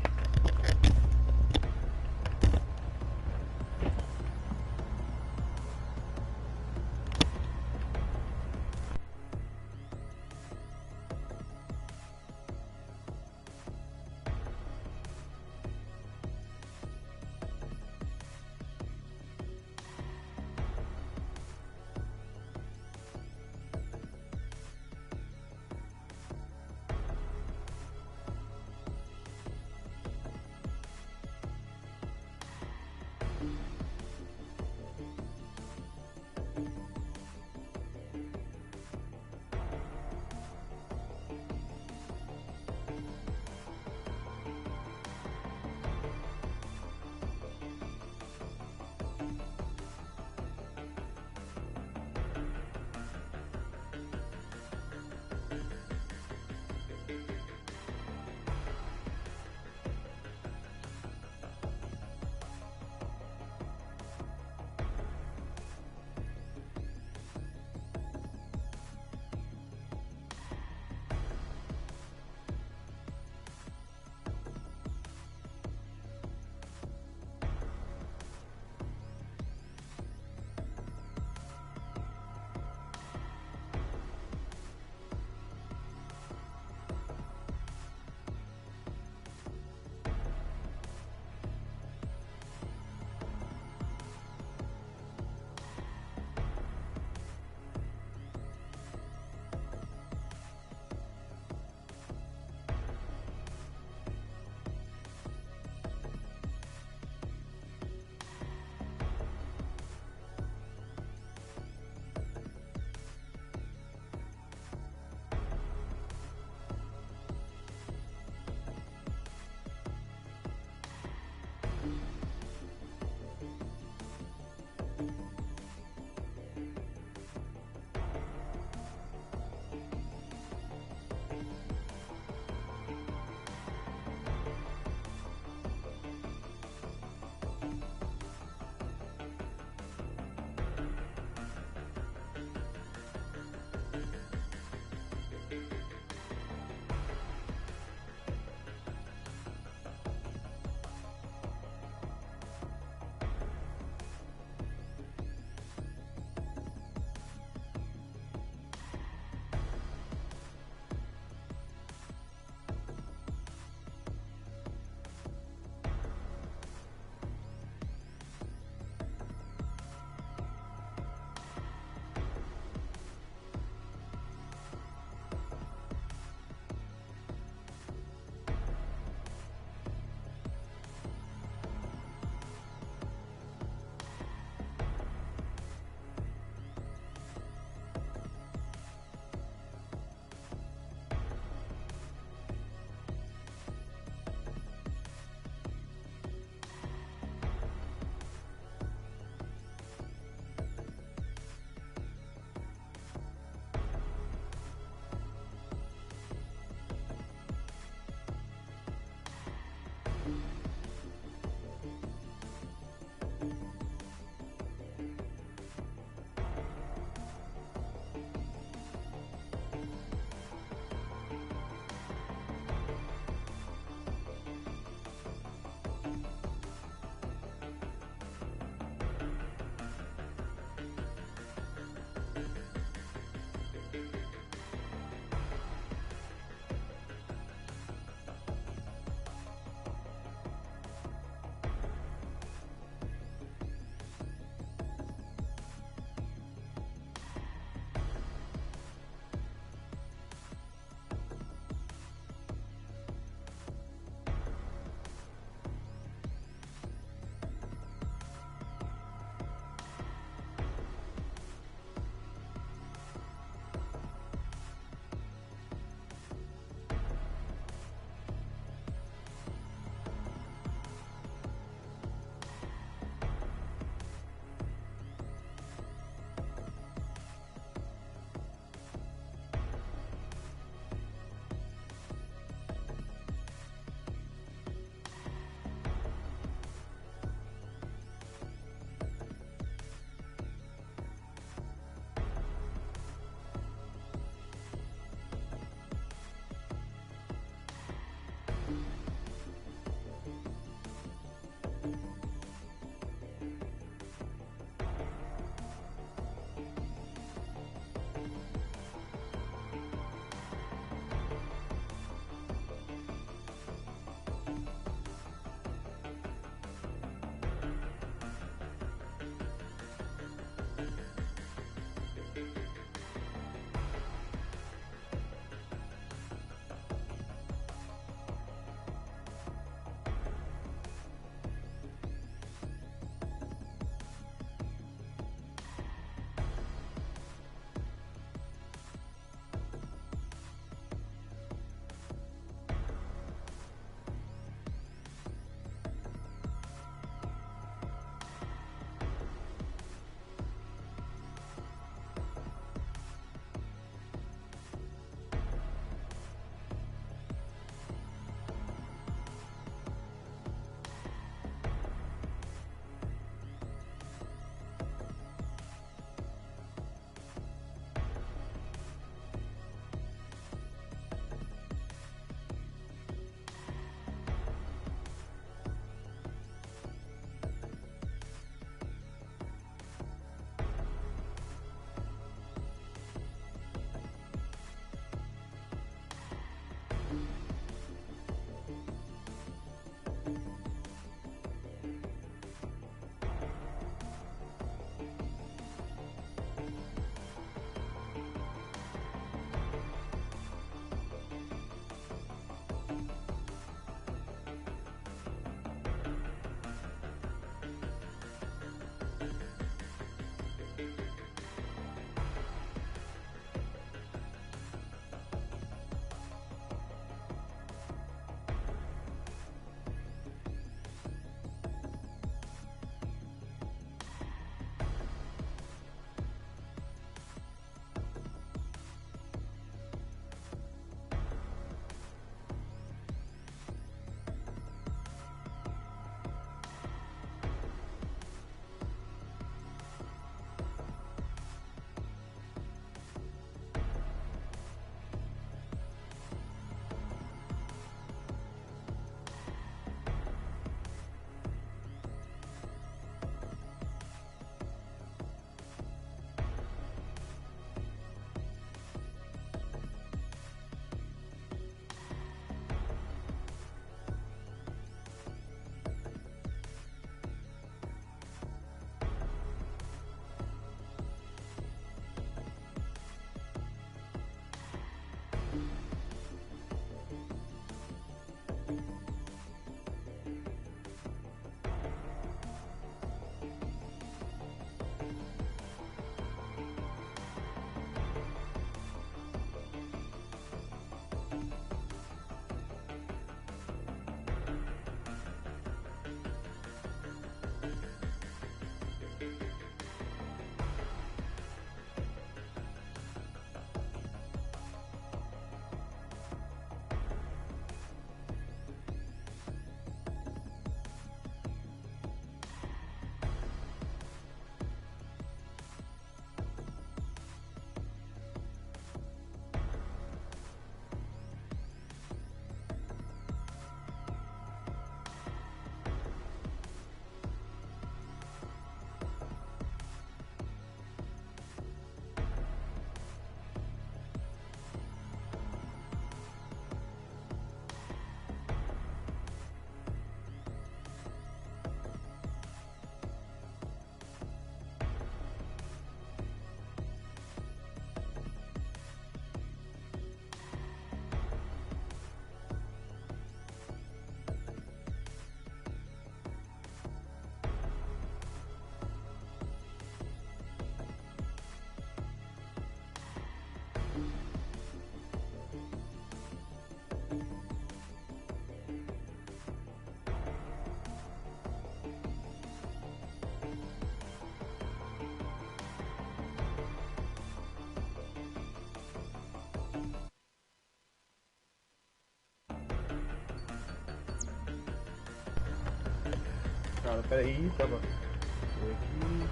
cara. Pera aí, tava. Aqui.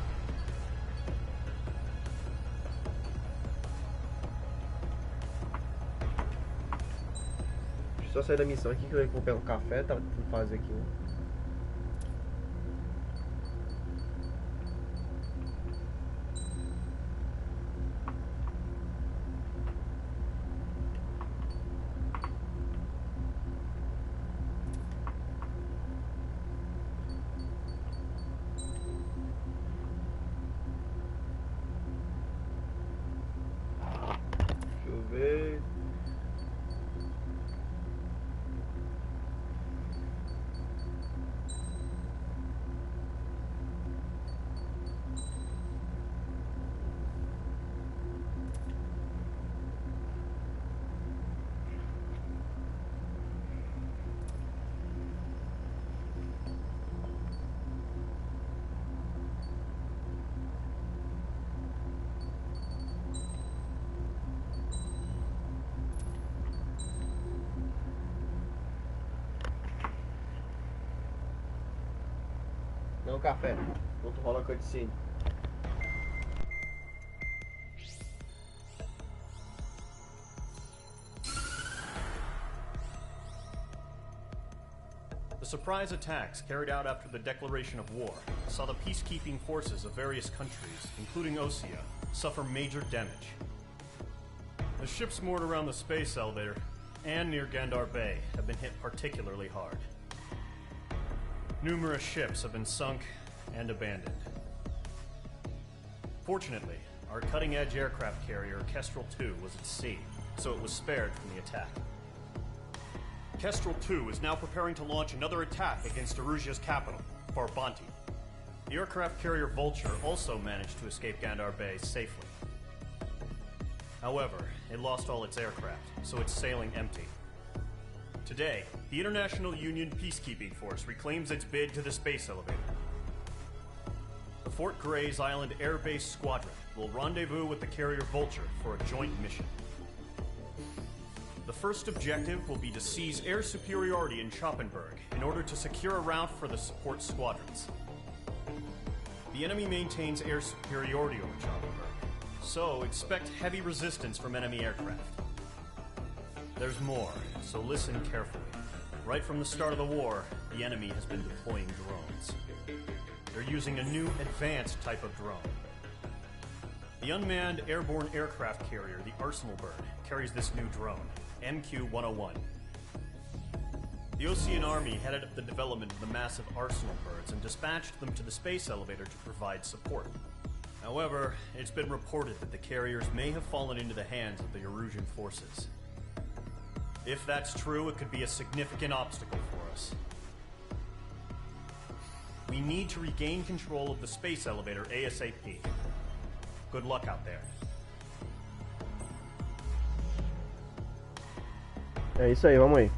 Deixa eu só sair da missão aqui que eu vou pegar um café, tava tentando fazer aqui, né? Deixa eu ver. Não, café. Enquanto rola a cutscene. The surprise attacks carried out after the declaration of war saw the peacekeeping forces of various countries, including Osea, suffer major damage. The ships moored around the space elevator and near Gandar Bay have been hit particularly hard. Numerous ships have been sunk and abandoned. Fortunately, our cutting-edge aircraft carrier Kestrel 2 was at sea, so it was spared from the attack. Kestrel 2 is now preparing to launch another attack against Erusia's capital, Farbanti. The aircraft carrier Vulture also managed to escape Gandar Bay safely. However, it lost all its aircraft, so it's sailing empty. Today, the International Union Peacekeeping Force reclaims its bid to the space elevator. The Fort Gray's Island Air Base Squadron will rendezvous with the carrier Vulture for a joint mission. The first objective will be to seize air superiority in Schoppenberg in order to secure a route for the support squadrons. The enemy maintains air superiority over Schoppenberg, so expect heavy resistance from enemy aircraft. There's more, so listen carefully. Right from the start of the war, the enemy has been deploying drones. They're using a new advanced type of drone. The unmanned airborne aircraft carrier, the Arsenal Bird, carries this new drone, MQ-101. The Ocean Army headed up the development of the massive Arsenal Birds and dispatched them to the space elevator to provide support. However, it's been reported that the carriers may have fallen into the hands of the Erusian forces. If that's true, it could be a significant obstacle for us. We need to regain control of the space elevator ASAP. Good luck out there. É isso aí, vamos aí.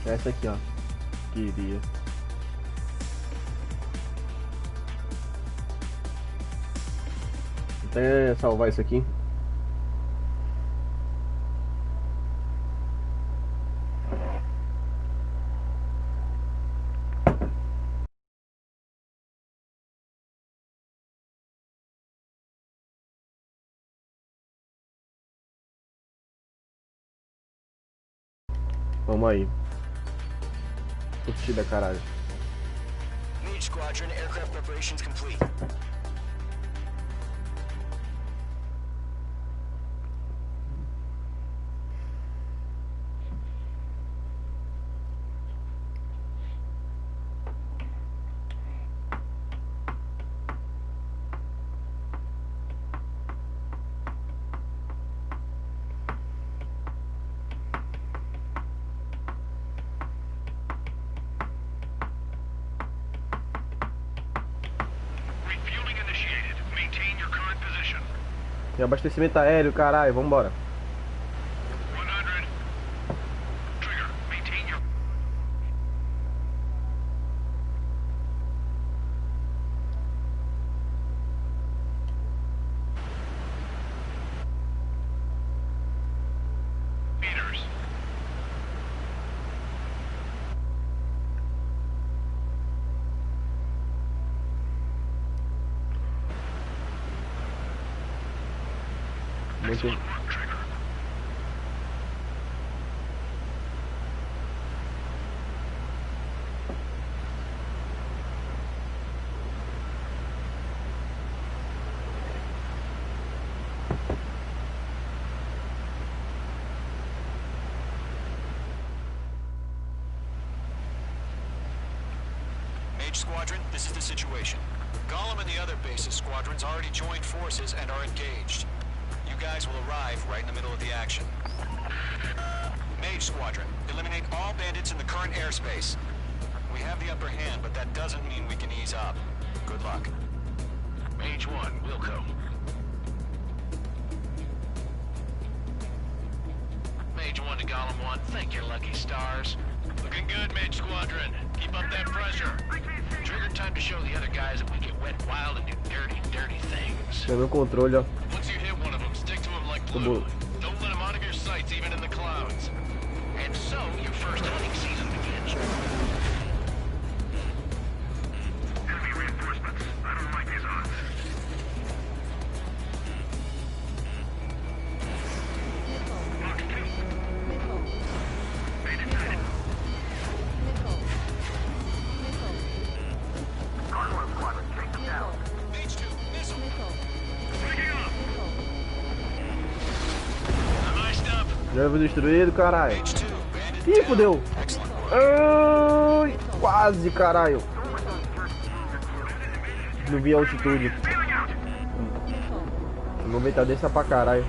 Essa aqui, ó. Queria. Até salvar isso aqui. Vamos aí. Curtida, caralho. Mage Squadron, aircraft preparations complete. Refueling initiated. Maintain your current position. Tem abastecimento aéreo, caralho. Vambora. 100. Trigger, maintain your... meters. Muito. Mage Squadron, this is the situation. Gollum and the other bases squadrons already joined forces and are engaged. You guys will arrive right in the middle of the action. Mage Squadron, eliminate all bandits in the current airspace. We have the upper hand, but that doesn't mean we can ease up. Good luck. Mage 1, Wilco. Mage 1 to Gollum 1, thank your lucky stars. Looking good, Mage Squadron. Keep up that pressure. Trigger time to show the other guys that we get wet wild and do dirty, dirty things. Tem meu controle, ó. Once you hit one of them, stick to him like glue. Don't let him out of your sights, even in the clouds. And so, your first hunting season begins. Enemy reinforcements. I don't like these odds. Box 2. Made it sighted. Cargo squadron, take them down. Mage 2, missile. Picking up. Nervo destruído, caralho. Mage 2, bandit Ih, down. fudeu. Excellent work. Ai, quase, caralho. Não vi a altitude. Vou ver dessa pra caralho.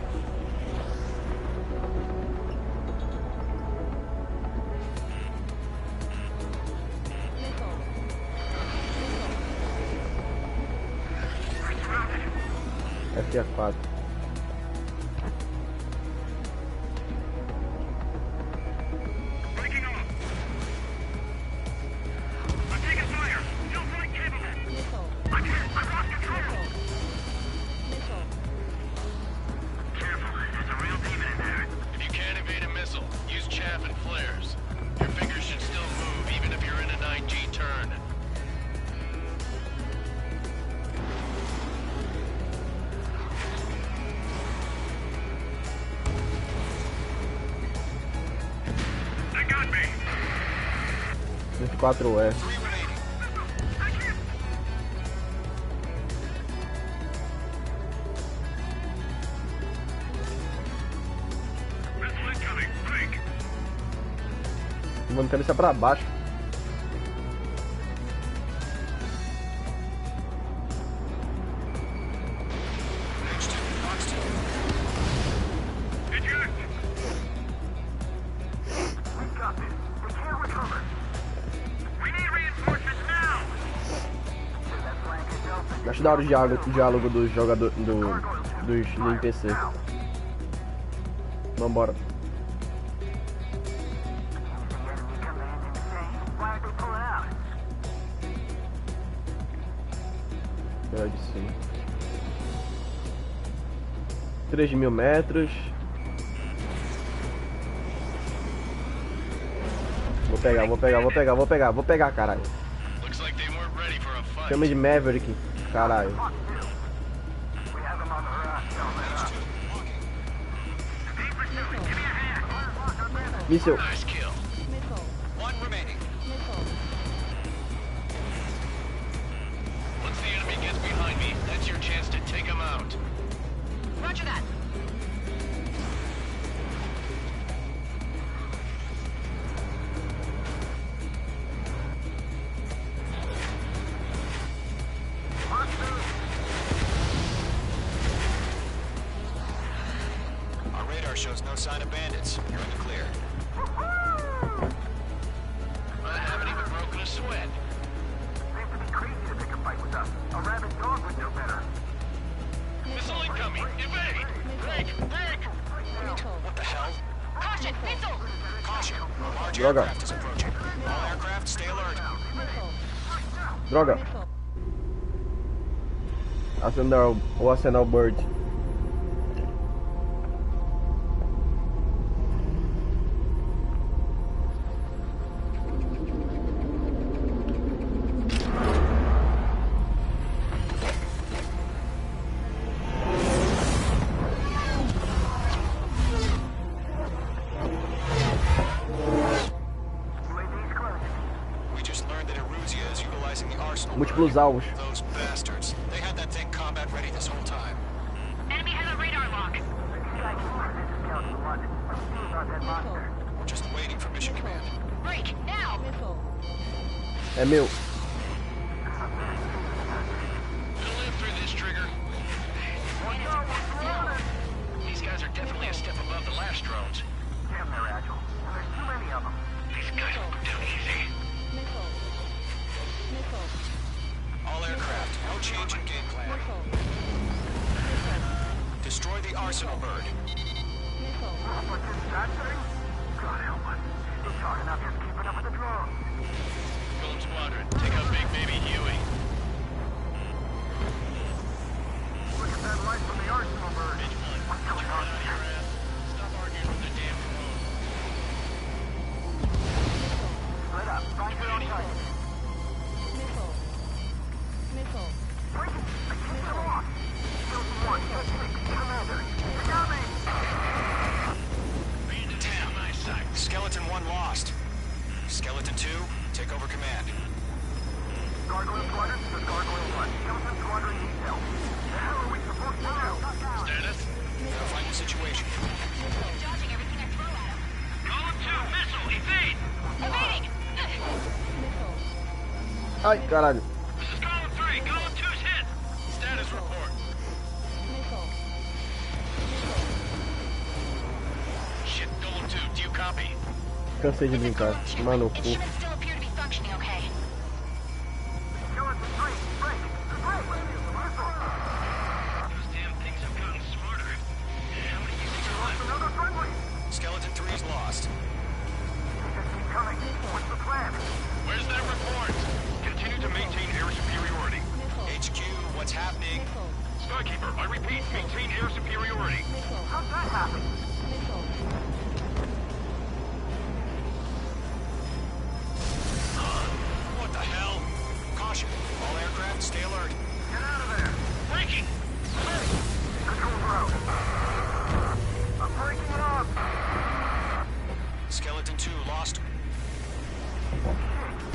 FA4. Breaking off. I'm taking fire. Still flight capable. I'm hit. I've lost control. Careful. There's a real demon in there. If you can't evade a missile, use chaff and flares. Your fingers should still move, even if you're in a 9G turn. They got me. 24E. 3 remaining. Missile incoming. Break. Vamos cabeça pra baixo. Mage 2, box 2. Eject. We got this. We can't recover. We need reinforcements now. Acho da hora o diálogo dos jogadores dos NPC. Vambora. melhor de cima. 3.000 metros. Vou pegar, caralho. Chama de Maverick, caralho. Míssil. Roger that. Our radar shows no sign of bandits. You're in the clear. I haven't even broken a sweat. Seems to be crazy to pick a fight with us. A rabid dog would know better. Missile incoming! Evade! Break! What the hell? Caution! Missile! Caution! A large Droga. aircraft is approaching. All aircraft, stay alert. Droga. Vou acenar o bird. Múltiplos alvos. Those bastards. They had that thing combat ready this whole time. Enemy has a radar lock. We're just waiting for mission command. Break! Now! É meu. We'll live through this, Trigger. These guys are definitely a step above the last drones. Damn, they're agile. There's too many of them. These guys won't do easy. All aircraft, no change in game plan. Destroy the arsenal bird. What's this, that thing? God help us. He's talking up here keeping up with the drone. Golem Squadron, take out Big Baby Huey. Look at that light from the arsenal bird. What's going on here? Stop arguing with the damn drone. Split up. Find your own target. Skeleton 1 lost. Skeleton 2, take over command. Gargoyle Squadron, this is Gargoyle 1. Skeleton Squadron detail. The hell are we supposed to do? Status? Find the situation. Dodging everything I throw at him. Column 2, missile, evade! Evading! Ai, caralho. This is Column 3, Column 2's hit! Status report. Shit, Golem 2, do you copy? Cansei de brincar. Tomar no cu. Instruments still appear to be functioning okay. Skeleton 3, break! Break! Those damn things have gotten smarter. How many do you think are left? Another friendly! Skeleton 3's lost. Keep coming. What's the plan? Where's that report? Continue to maintain air superiority. HQ, what's happening? Skykeeper, I repeat, maintain air superiority. How'd that happen? What the hell? Caution, all aircraft, stay alert. Get out of there! Breaking! Control ground. I'm breaking it up! Skeleton 2 lost.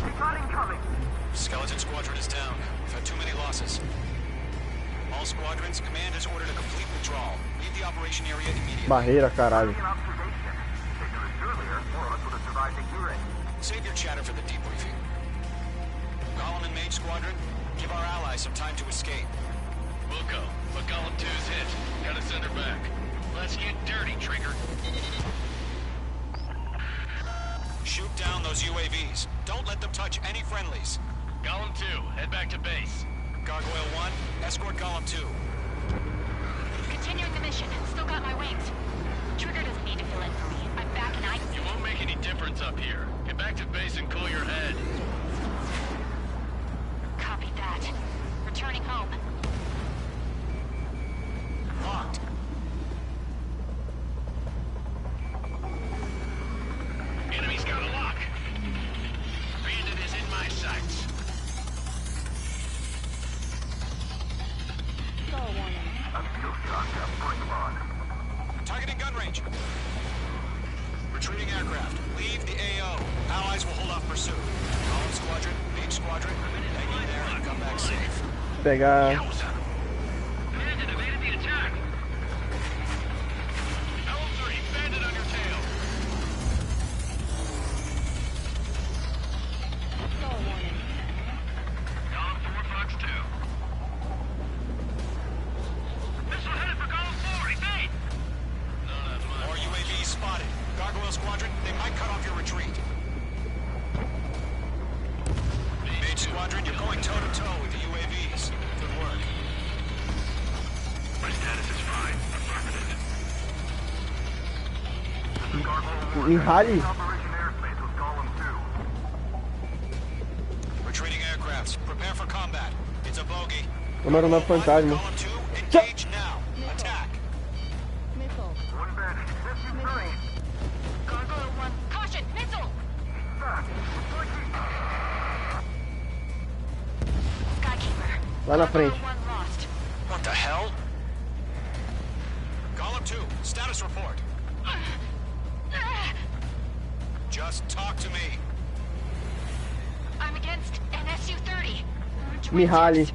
We got incoming! Skeleton Squadron is down. We've had too many losses. All squadrons, command has ordered a complete withdrawal. Leave the operation area immediately. Barreira, caralho. An observation. If they knew this earlier, more of us would have survived the hearing. Save your chatter for the debriefing. Golem and Mage Squadron, give our allies some time to escape. We'll go, but Golem 2's hit. Gotta send her back. Let's get dirty, Trigger. Shoot down those UAVs. Don't let them touch any friendlies. Golem 2, head back to base. Gargoyle 1, escort Golem 2. Continuing the mission. Still got my wings. Trigger doesn't need to fill in for me. I'm back and I... You won't make any difference up here. Get back to base and cool your head. Copy that. Returning home. range. Retreating aircraft. Leave the AO. Allies will hold off pursuit. Column squadron, Mage squadron, hang in there and come back safe. Pegar. Bandit evaded the attack. L3, bandit on your tail. Column 4, Fox 2. Missile headed for column 4, evade! More UAVs spotted. Gargoyle squadron, they might cut off your retreat. Mage squadron, you're going toe-to-toe with the UAVs. Good work. My status is fine. Affirmative. Enrale. Operation airspace with column 2. Retreating aircrafts, prepare for combat. It's a bogey. Tomaram uma fantasma. Column 2, engage now. Attack. One bandit. This is three. Gargoyle 1, caution, missile! Skykeeper. Lá na frente. Gargoyle 1 lost. What the hell? Column 2, status report. Just talk to me. I'm against an SU-30. Mihaly.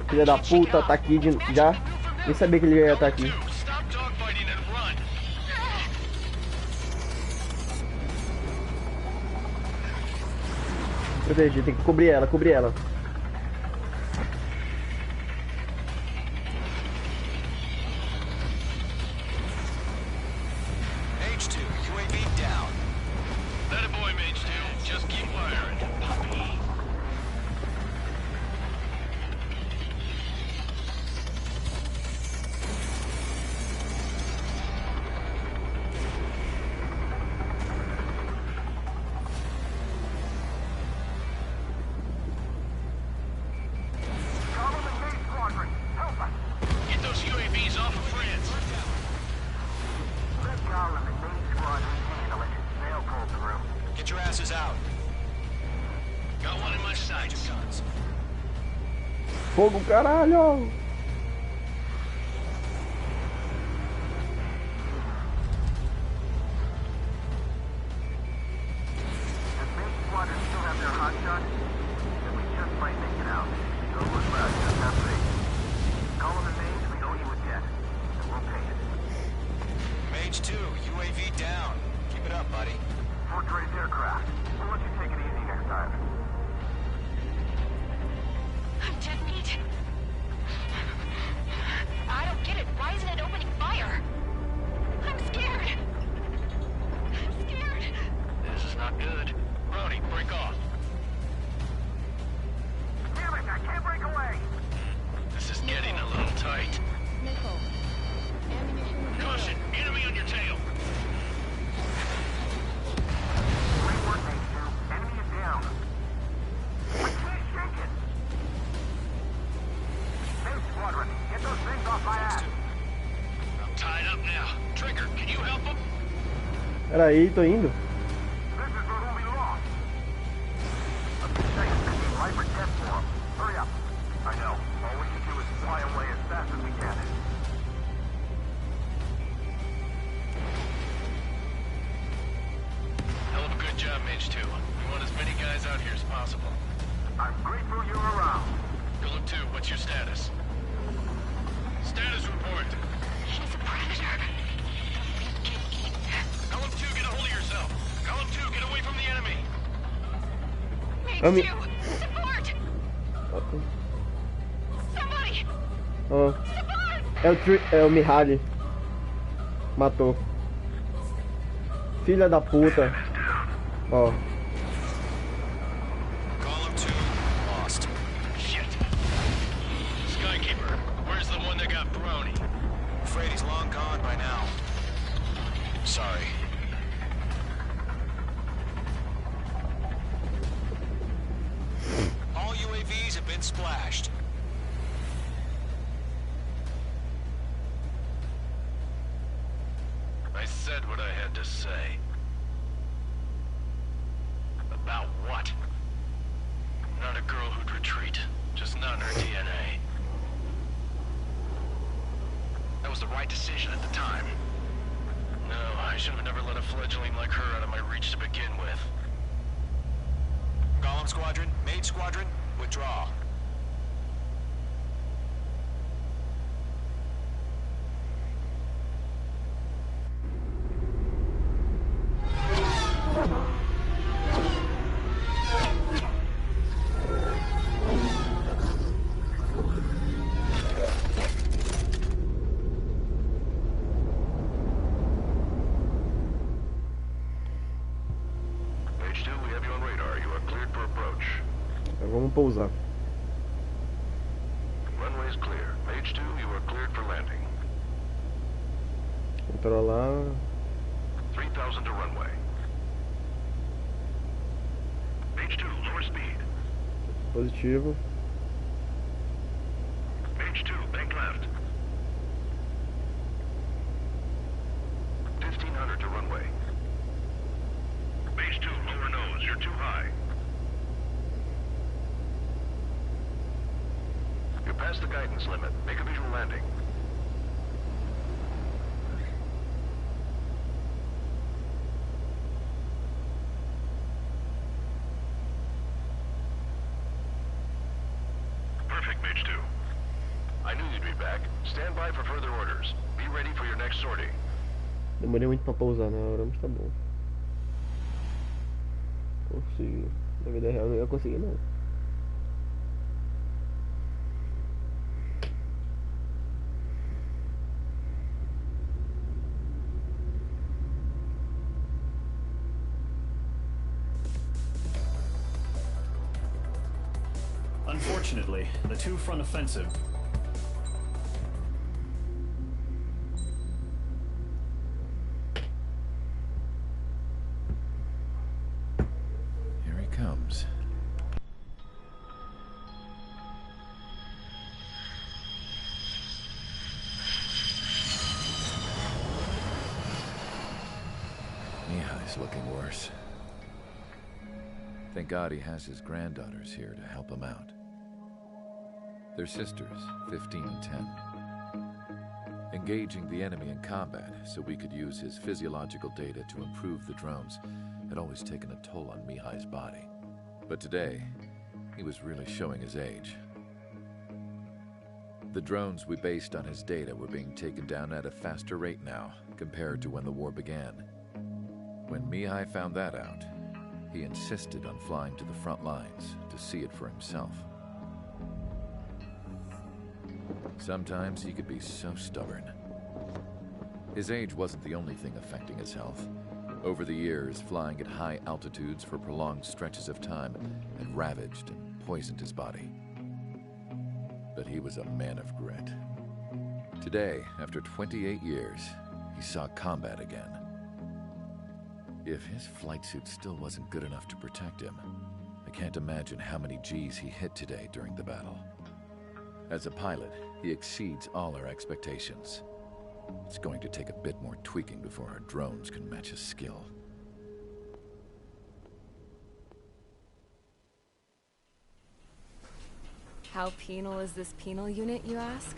Filha da puta, tá aqui já. Nem sabia que ele ia estar aqui. Stop dogfighting and run. Proteger, tem que cobrir ela, cobrir ela. Mage 2, UAV down. That a boy, Mage 2. Just keep firing, puppy. Get those UAVs off of France. Get your asses out. Got one in my sights. Guns. Fogo, caralho! Mage 2, UAV down. Keep it up, buddy. Fourth-rated aircraft. We'll let you take it easy next time. I'm dead meat. I don't get it. Why isn't it opening fire? I'm scared. I'm scared. This is not good. Brody, break off. Damn it, I can't break away. This is getting a little tight. Caution, enemy on your tail. Great work, Mage 2. Enemy is down. I can't shake it. Mage squadron, get those things off my ass. I'm tied up now. Trigger, can you help him? Peraí, tô indo. This is where we lost. Let's be safe. Life or death for him. Hurry up. I know. All we can do is fly away as fast as we can. Hell of a good job, Mage 2. We want as many guys out here as possible. I'm grateful you're around. Golem 2, what's your status? Status report. He's a predator. Golem 2, get a hold of yourself. Golem 2, get away from the enemy. Mage 2, support! Somebody! Ó. Support! É o Mihaly. Matou. Filha da puta. Ó. Column 2, lost. Shit. Skykeeper, where's the one that got brony? Afraid he's long gone by now. Sorry. All UAVs have been splashed. I said what I had to say. About what? Not a girl who'd retreat. Just not in her DNA. That was the right decision at the time. should have never let a fledgling like her out of my reach to begin with. Golem Squadron, Mage Squadron, withdraw. Vamos pousar. Runway is clear. Mage 2, you are cleared for landing. Controlar. 3,000 to runway. Mage 2, lower speed. Positivo. Mage 2, bank left. 1,500 to runway. Mage 2, lower nose. You're too high. You're past the guidance limit. Make a visual landing. Perfect, Mage 2. I knew you'd be back. Stand by for further orders. Be ready for your next sortie. Demorei muito pra pousar na hora, mas tá bom. Consegui. Na vida real não ia conseguir não. Unfortunately, the two-front offensive... Here he comes. Mihai's looking worse. Thank God he has his granddaughters here to help him out. They're sisters, 15 and 10. Engaging the enemy in combat so we could use his physiological data to improve the drones had always taken a toll on Mihai's body. But today, he was really showing his age. The drones we based on his data were being taken down at a faster rate now compared to when the war began. When Mihai found that out, he insisted on flying to the front lines to see it for himself. Sometimes he could be so stubborn. His age wasn't the only thing affecting his health. Over the years, flying at high altitudes for prolonged stretches of time had ravaged and poisoned his body. But he was a man of grit. Today, after 28 years, he saw combat again. If his flight suit still wasn't good enough to protect him, I can't imagine how many G's he hit today during the battle. As a pilot, he exceeds all our expectations. It's going to take a bit more tweaking before our drones can match his skill. How penal is this penal unit, you ask?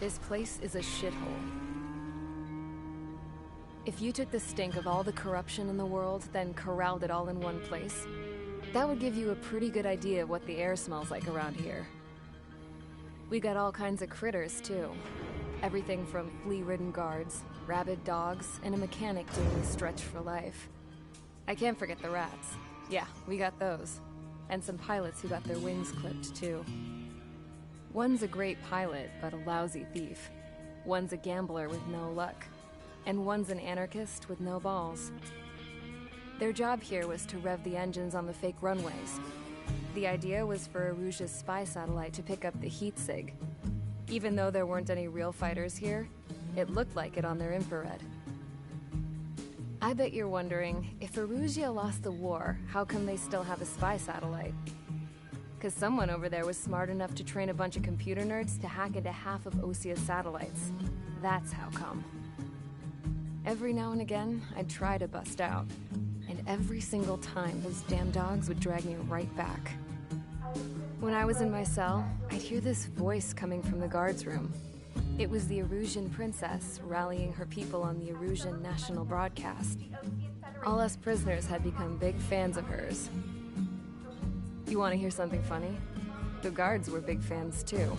This place is a shithole. If you took the stink of all the corruption in the world, then corralled it all in one place, that would give you a pretty good idea of what the air smells like around here. We got all kinds of critters, too. Everything from flea-ridden guards, rabid dogs, and a mechanic doing the stretch for life. I can't forget the rats. Yeah, we got those. And some pilots who got their wings clipped, too. One's a great pilot, but a lousy thief. One's a gambler with no luck. And one's an anarchist with no balls. Their job here was to rev the engines on the fake runways. The idea was for Erusia's spy satellite to pick up the heat sig. Even though there weren't any real fighters here, it looked like it on their infrared. I bet you're wondering, if Erusia lost the war, how come they still have a spy satellite? 'Cause someone over there was smart enough to train a bunch of computer nerds to hack into half of Osia's satellites. That's how come. Every now and again, I'd try to bust out. And every single time, those damn dogs would drag me right back. When I was in my cell, I'd hear this voice coming from the guards room. It was the Erusian princess rallying her people on the Erusian national broadcast. All us prisoners had become big fans of hers. You want to hear something funny? The guards were big fans too.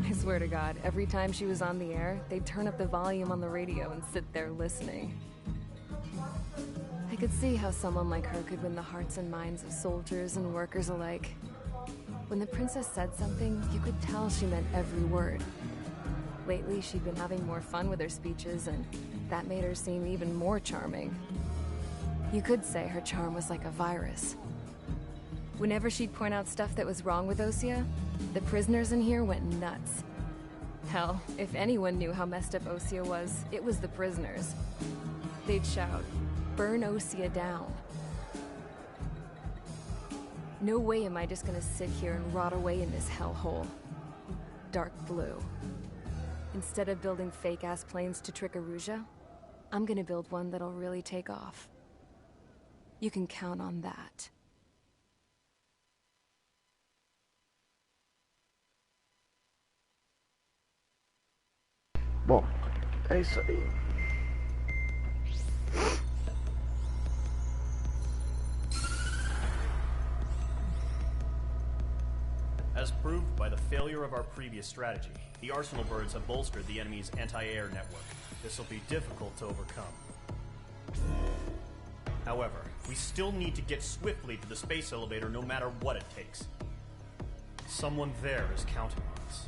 I swear to God, every time she was on the air, they'd turn up the volume on the radio and sit there listening. I could see how someone like her could win the hearts and minds of soldiers and workers alike. When the princess said something, you could tell she meant every word. Lately, she'd been having more fun with her speeches, and that made her seem even more charming. You could say her charm was like a virus. Whenever she'd point out stuff that was wrong with Osea, the prisoners in here went nuts. Hell, if anyone knew how messed up Osea was, it was the prisoners. They'd shout, "Burn Osea down." No way am I just gonna sit here and rot away in this hellhole. Dark blue. Instead of building fake-ass planes to trick Erusia, I'm gonna build one that'll really take off. You can count on that. Bom, é isso aí. As proved by the failure of our previous strategy, the Arsenal birds have bolstered the enemy's anti-air network. This will be difficult to overcome. However, we still need to get swiftly to the space elevator no matter what it takes. Someone there is counting on us.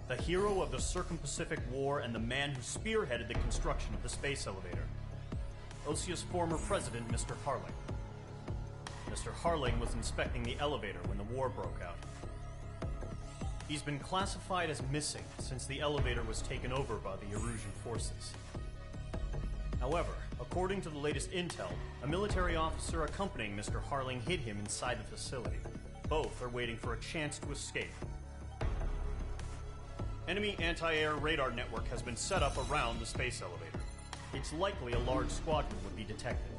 The hero of the Circum-Pacific War and the man who spearheaded the construction of the space elevator. Osea's former president, Mr. Harling. Mr. Harling was inspecting the elevator when the war broke out. He's been classified as missing since the elevator was taken over by the Erusian forces. However, according to the latest intel, a military officer accompanying Mr. Harling hid him inside the facility. Both are waiting for a chance to escape. Enemy anti-air radar network has been set up around the space elevator. It's likely a large squadron would be detected.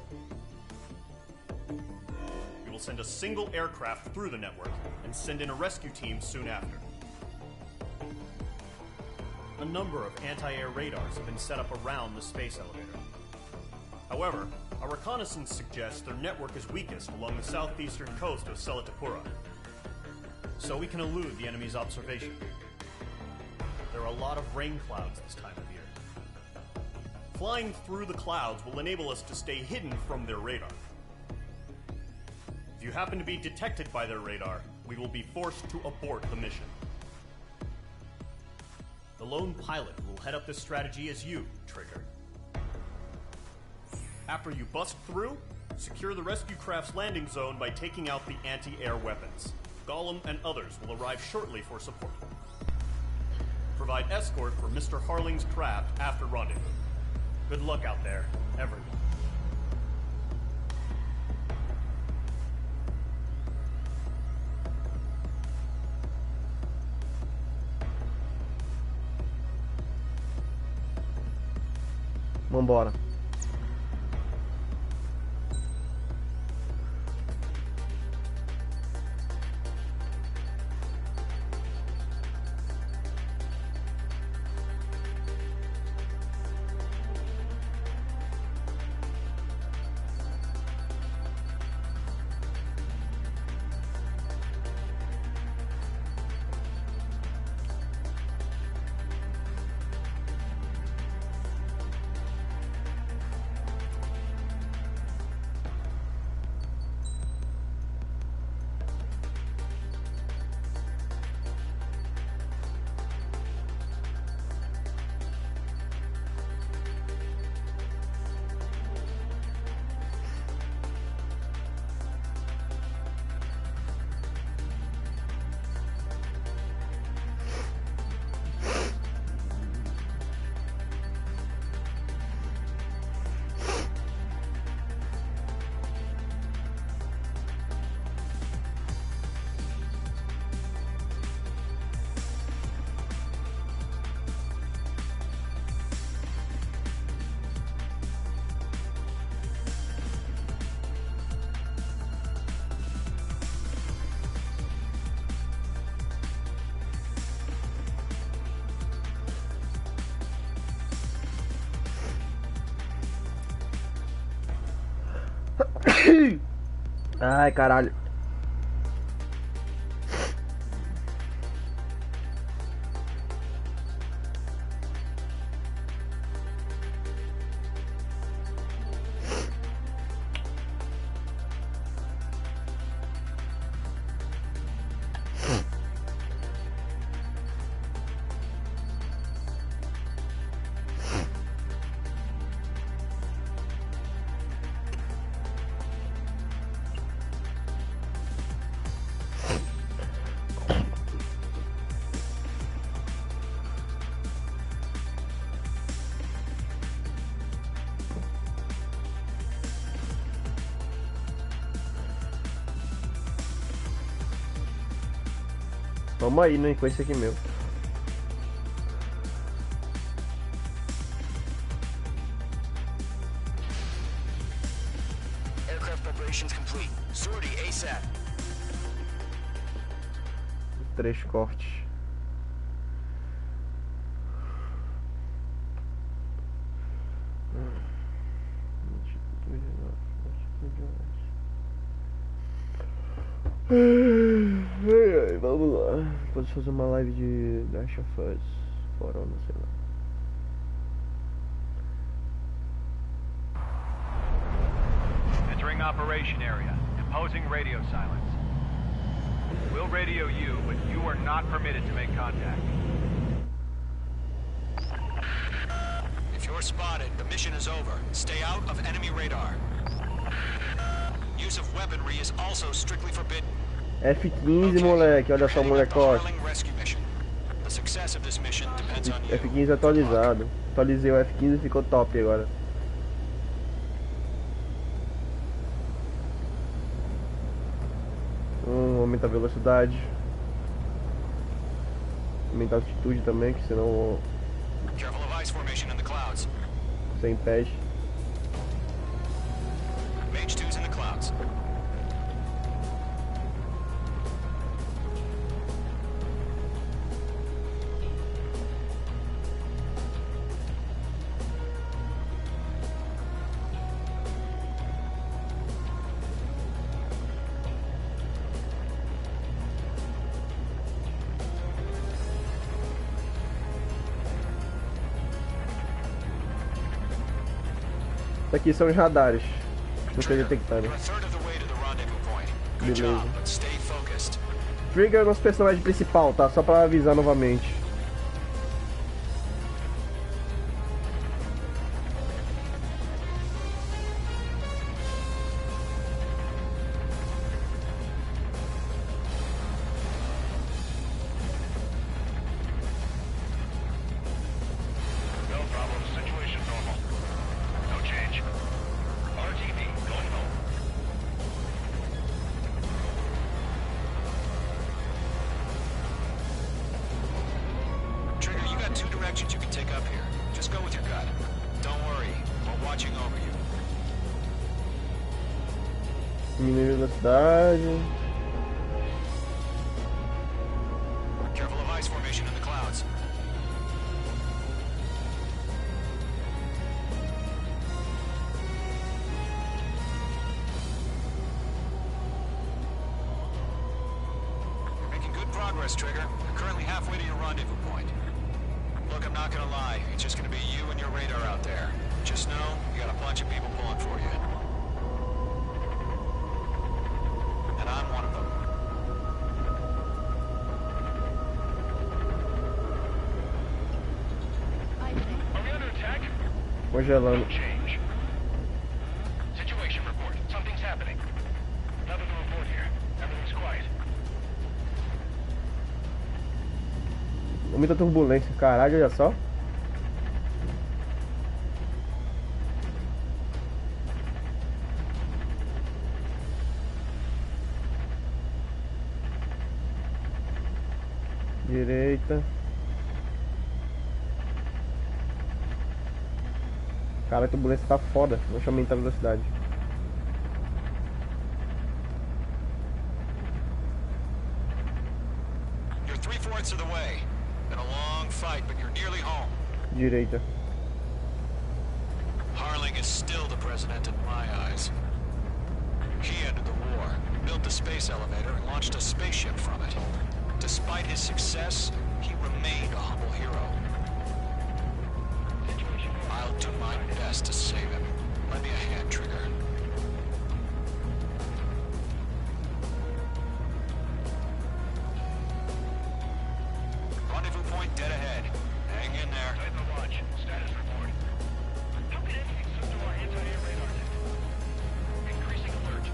We will send a single aircraft through the network and send in a rescue team soon after. A number of anti-air radars have been set up around the space elevator. However, our reconnaissance suggests their network is weakest along the southeastern coast of Selatapura, so we can elude the enemy's observation. There are a lot of rain clouds this time of year. Flying through the clouds will enable us to stay hidden from their radar. If you happen to be detected by their radar, we will be forced to abort the mission. The lone pilot who will head up this strategy is you, Trigger. After you bust through, secure the rescue craft's landing zone by taking out the anti-air weapons. Gollum and others will arrive shortly for support. Provide escort for Mr. Harling's craft after rendezvous. Good luck out there, everyone. Vambora. Ai, caralho. Vamos aí, né? Com esse aqui meu. Aircraft preparations complete. Sortie ASAP. 3 cortes. Vamos lá. Pode fazer uma live de Last of Us. Fora, não sei lá. Entering operation area. Imposing radio silence. We'll radio you, but you are not permitted to make contact. If you're spotted, the mission is over. Stay out of enemy radar. Use of weaponry is also strictly forbidden. F15, moleque, olha só, molecote. The success of this mission depends on you. F15 atualizado. Atualizei o F15 e ficou top agora. Aumenta a velocidade. Aumenta a altitude também, que senão Careful of ice formation in the clouds. você impede. Mage 2's in the clouds. Isso aqui são os radares. Não sei detectando. Beleza. Trigger é o nosso personagem principal, tá? Só pra avisar novamente. Diminuir a velocidade. Careful of ice formation in the clouds. You're making good progress, Trigger. You're currently halfway to your rendezvous point. Look, I'm not gonna lie. It's just gonna be you and your radar out there. Just know, you got a bunch of people pulling for you. And I'm one of them. Are we under attack? Congelando. Change. Situation report. Something's happening. Nothing to report here. Everything's quiet. Muita turbulência, caralho, olha só. Direita. Cara, a turbulência tá foda. Deixa eu aumentar a velocidade. You're 3/4 of the way. Been a long fight, but you're nearly home. Direita. Harling is still the president in my eyes. He ended the war, built the space elevator, and launched a spaceship from it. Despite his success, he remained a humble hero. I'll do my best to save him. Lend me a hand, Trigger. Rendezvous point dead ahead. Hang in there. Type of launch. Status report. Copied anything sent to our anti-air radar net. Increasing alert.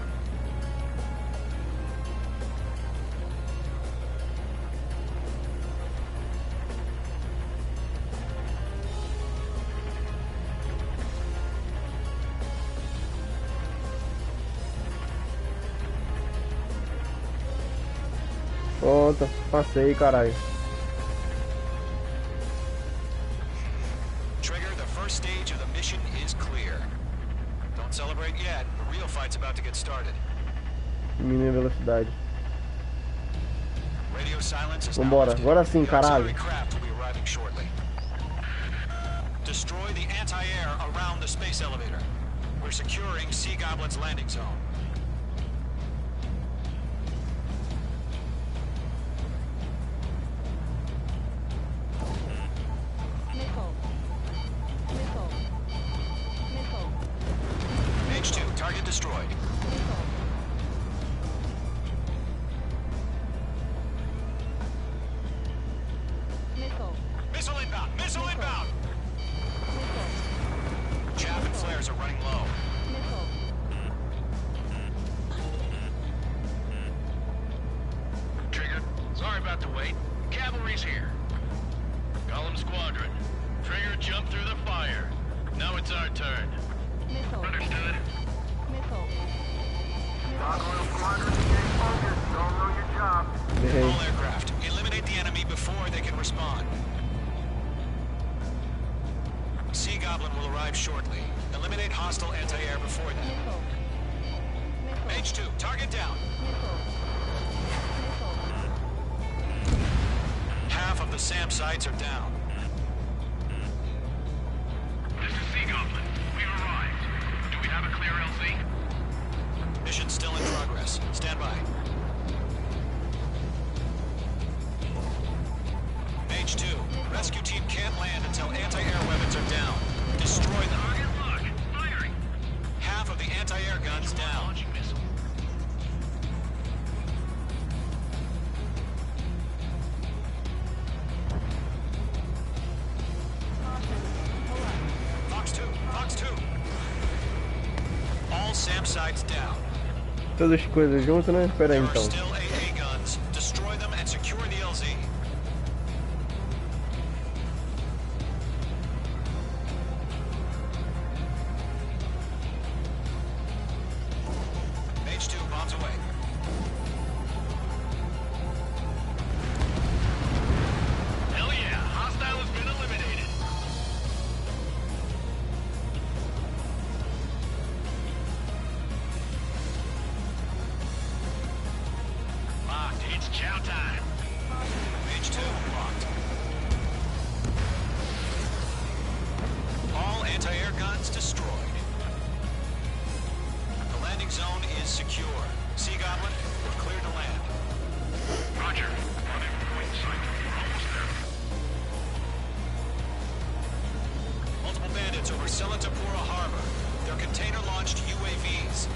Pronto, passei, caralho. Trigger, the first stage of the mission is clear. Don't celebrate yet. The real fight's about to get started. Diminui a velocidade. Radio silence is Vambora, agora sim, caralho. craft will be arriving shortly. Destroy the anti-air around the space elevator. We're securing Sea Goblin's landing zone. H2, target destroyed. Missile inbound! Missile inbound! Chaff and flares are running low. Trigger, sorry about the wait. Cavalry's here. Golem Squadron. Trigger jumped through the fire. Now it's our turn. Understood. All aircraft, eliminate the enemy before they can respond. Sea Goblin will arrive shortly. Eliminate hostile anti-air before them. H2, target down. Half of the SAM sites are down. This is Sea Goblin. We've arrived. Do we have a clear LZ? Mission still in progress. Stand by. H2, rescue team can't land until anti-air weapons are down. Destroy them. Target lock. Firing. Half of the anti-air guns down. Launching missile. Fox 2, Fox 2. All SAM sites down. Todas as coisas juntas, né? Espera aí There are então. still AA guns. Destroy them and secure the LZ. H2 bombs away. Hell yeah, hostile has been eliminated. Locked, it's chow time. H2 locked. All anti-air guns destroyed. The landing zone is secure. Sea Goblin, we're clear to land. Roger. Rendezvous point sight. We're almost there. Multiple bandits over Selatapura Harbor. They're container-launched UAVs.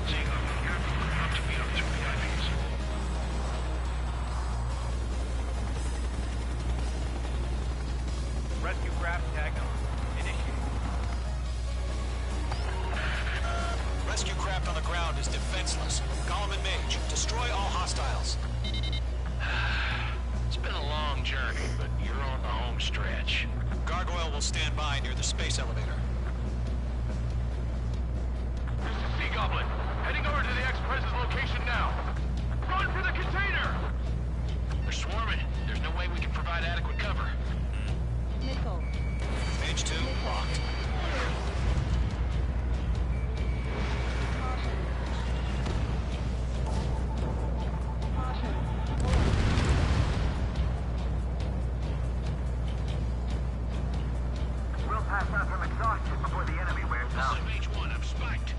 Sea Goblin, you're about to meet up two PIVs. Rescue craft tagged on. Initiate. Rescue craft on the ground is defenseless. Golem and Mage, destroy all hostiles. It's been a long journey, but you're on the home stretch. Gargoyle will stand by near the space elevator. This is Sea Goblin. Heading over to the Express's location now. Run for the container! They're swarming. There's no way we can provide adequate cover. H2 locked. We'll pass out from exhaustion before the enemy wears This out. is H1, I'm spiked.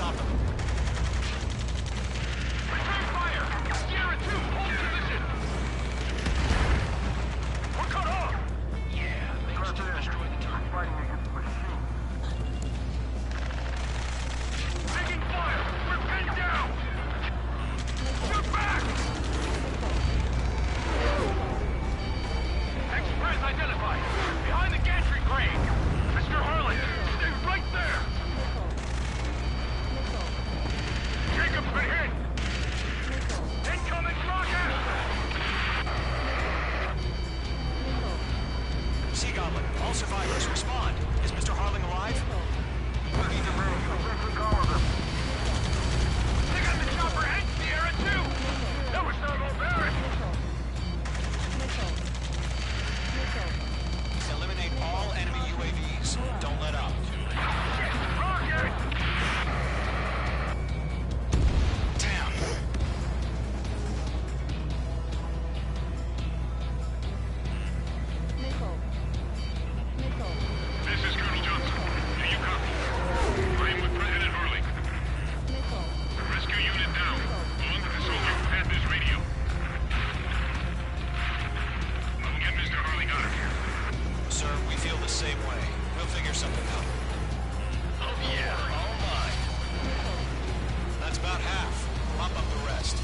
stop them. Return fire! Sierra 2, hold position! We're cut off! Yeah, Mage 2 destroyed the target. Fighting against the machine. Taking fire! We're pinned down! Shoot back! Express identified! Behind the gantry crane! Mr. Harlan, stay right there! Jacob's been hit! Incoming rocket! Sea Goblin, all survivors, respond. Is Mr. Harling alive? Working the range. Protect all of them. They got the chopper and Sierra too! That was thermal barracks! Eliminate all enemy UAVs. Don't let up. Rocket! Damn. This is Colonel Johnson. Do you copy? I am with President Harling. Rescue unit down. Along with the soldier who had this radio. I'll get Mr. Harling out of here. Sir, we feel the same way. We'll figure something out. Oh yeah, all mine. That's about half. Mop up the rest.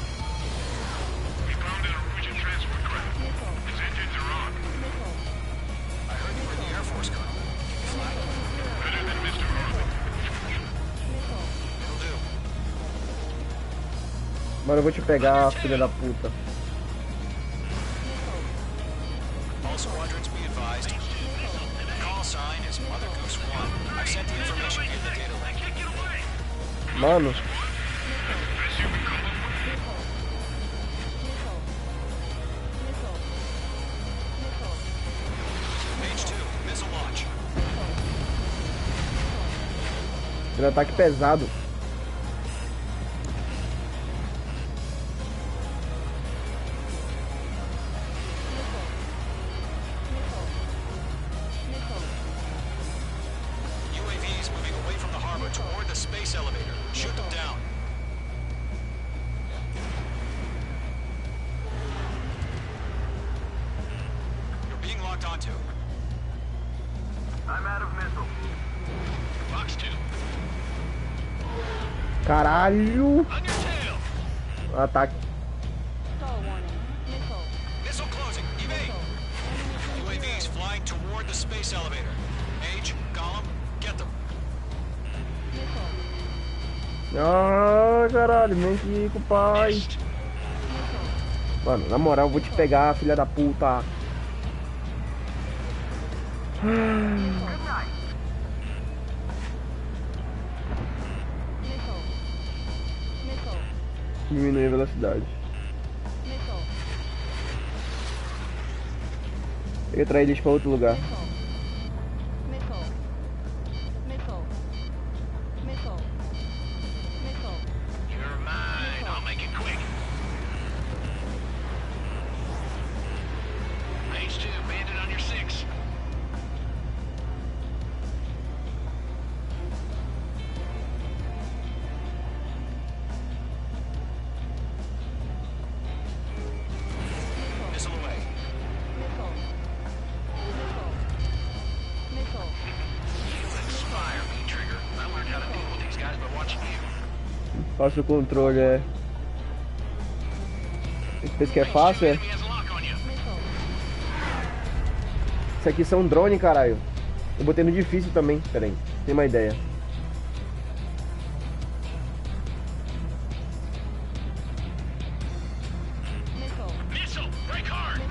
We found an Norwegian transport craft. Its engines are on. I heard you were in the Air Force, Colonel. Can you fly? Better than Mr. Harling. It'll do. Mano, eu vou te pegar, filha da puta. All squadrons be advised. Call sign is Mother Goose 1. I've sent the information via the data link. Mano, Mage 2, missile launch. ele ataque pesado. UAVs moving away from the harbor toward the space elevator. Shoot them down. You're being locked onto. I'm out of missile. Fox 2. Caralho! On your tail! Ataque. Missile closing. Evade. UAVs flying toward the space elevator. Mage, Gollum, get them. Ah, caralho, vem aqui com o pai. Mano, na moral, eu vou te pegar, filha da puta. Diminuir a velocidade. Tem que trair eles pra outro lugar. You're mine. I'll make it quick. Mage 2, bandit on your 6. Missile away. You inspire me, Trigger. I learned how to deal with these guys by watching you. Faça o controle, é. Esse pensa que é fácil, é? Enemy has a lock on you. Isso aqui são drone, caralho. Eu botei no difícil também. Pera aí, tem uma ideia. Missile, break hard.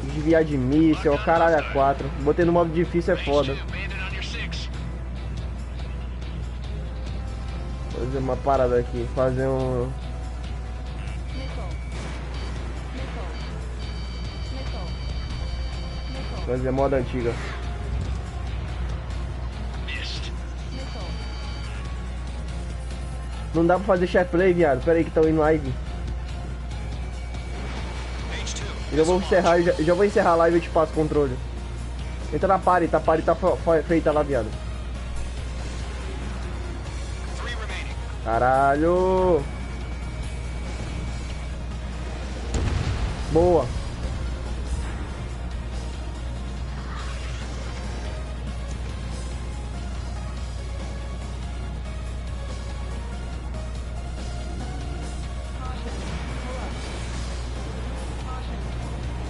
Desviar de míssil, caralho, a 4. Botei no modo difícil, é foda. Bandit on your 6. Vou fazer uma parada aqui, fazer um... Fazer moda antiga. Não dá pra fazer share play, viado. Pera aí que tá indo live. Já vou encerrar, já vou encerrar a live e eu te passo o controle. Entra na party, tá feita lá, viado. Caralho! Boa!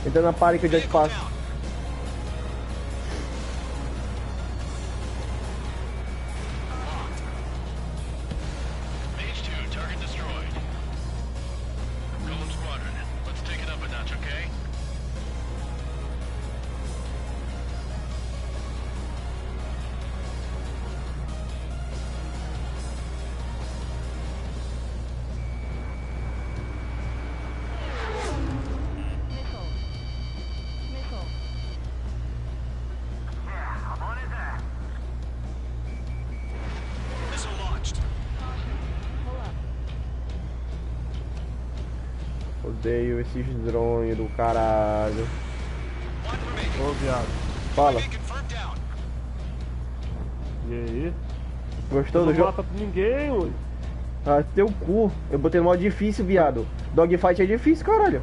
Entra na party que eu já te passo. Odeio esses drones do caralho. Ô, viado. Fala. E aí? Gostou do jogo? Não mata ninguém, ué. Ah, teu cu. Eu botei no modo difícil, viado. Dogfight é difícil, caralho.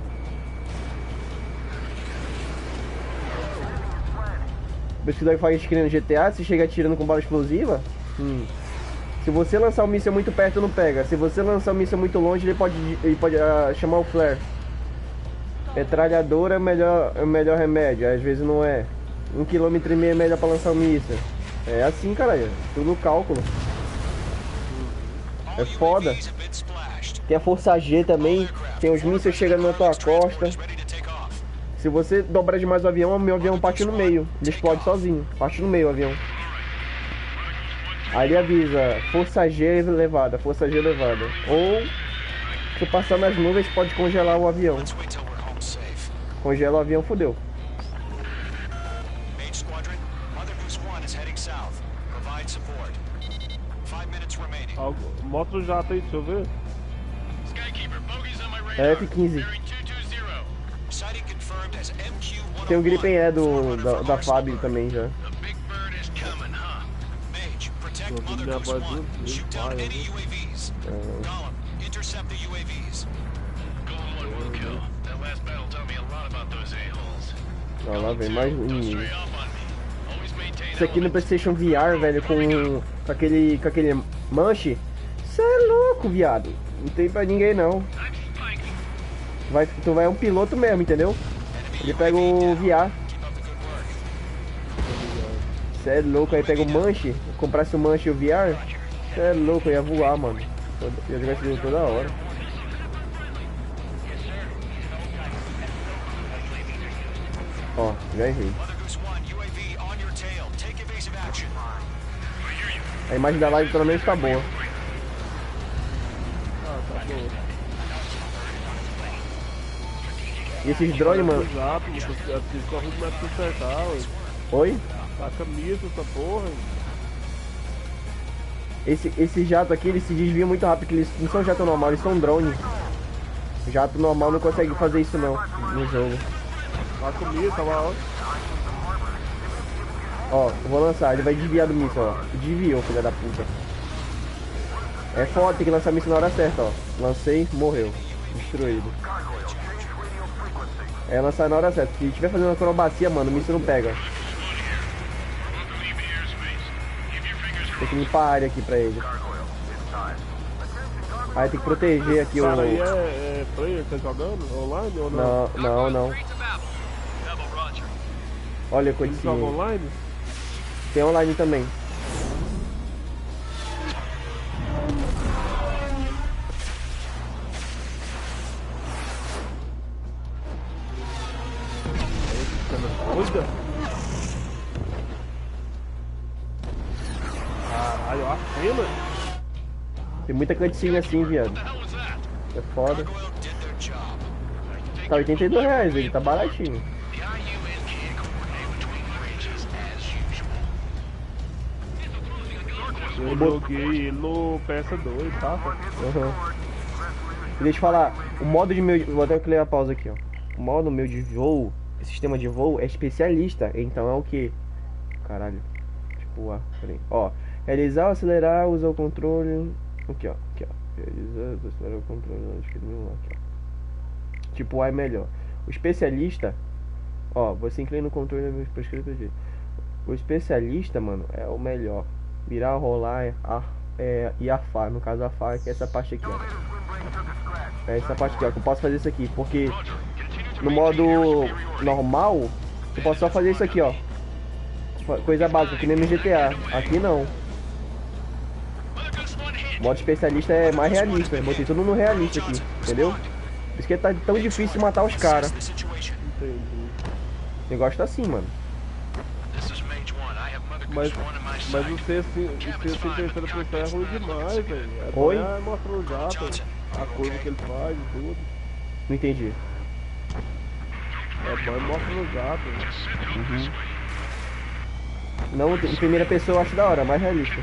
Depois que o Dogfight cria no GTA, você chega atirando com bala explosiva. Se você lançar o míssil muito perto, não pega. Se você lançar o míssil muito longe, ele pode chamar o flare. Metralhadora é o melhor remédio. Às vezes não é. 1,5 km é melhor pra lançar o míssil. É assim, caralho. Tudo cálculo. É foda. Tem a força G também. Tem os mísseis chegando na tua costa. Se você dobrar demais o avião, meu avião parte no meio. Ele explode sozinho. Parte no meio o avião. Aí ele avisa, força G elevada, força G elevada. Ou, se passar nas nuvens, pode congelar o avião. Congela o avião, fodeu. Mostra o jato aí, deixa eu ver. É F-15. Tem o Gripen E da Fábio também já. Ó, lá vem mais um. Isso aqui no PlayStation VR, velho, com aquele manche. Cê é louco, viado. Não tem pra ninguém não. Tu vai um piloto mesmo, entendeu? Ele pega o VR. Cê é louco, aí pega o manche. Comprasse o manche e o VR. Cê é louco, eu ia voar, mano. Eu ia jogar esse jogo toda hora. Ó, já errei. A imagem da live pelo menos tá boa. Ah, tá boa. E esses drones, mano? Exato, você corre mais pra acertar, ué. Oi? Taca míssil essa porra. Esse jato aqui, eles se desviam muito rápido, porque eles não são jato normal, eles são drone. Jato normal não consegue fazer isso não, no jogo. Taca o míssil, tá lá, ó. Ó, eu vou lançar, ele vai desviar do míssil, ó. Desviou, filha da puta. É foda, tem que lançar míssil na hora certa, ó. Lancei, morreu. Destruído. É lançar na hora certa. Se estiver fazendo acrobacia, mano, o míssil não pega. Tem que limpar a área aqui pra ele. Aí tem que proteger aqui o... Cara, aí é player que tá jogando? Online ou não? Não, não. Olha a coisinha. Joga online? Tem online também. Cuida. Caralho, a cena. Tem muita cutscene assim, viado. É foda. Tá R$82, ele tá baratinho. Eu joguei no PS2, tá? Uhum. E deixa eu falar, o modo de meu... Vou até clicar a pausa aqui, ó. modo meu de voo, sistema de voo é especialista. Então é o que? Caralho. Tipo, peraí. Ó, realizar, acelerar, usar o controle. Aqui, ó. Realizar, acelerar o controle. Aqui, ó. Tipo, A é melhor. O especialista, ó, você inclina o controle prescrito de. O especialista, mano, é o melhor. Virar, rolar, e afar. No caso, afar, que é essa parte aqui, ó. É essa parte aqui, ó. Que eu posso fazer isso aqui. Porque no modo normal, eu posso só fazer isso aqui, ó. Coisa básica, que nem no GTA. Aqui não. O modo especialista é mais realista. Eu botei tudo no realista aqui, entendeu? Por isso que tá tão difícil matar os caras. Entendi. O negócio tá assim, mano. Mas o ser assim, terceira pessoa é ruim demais, velho. Oi? É mostrar o jato, a coisa que ele faz e tudo. Não entendi. É bom mostrar o jato. Uhum. Não, em primeira pessoa eu acho da hora, mais realista.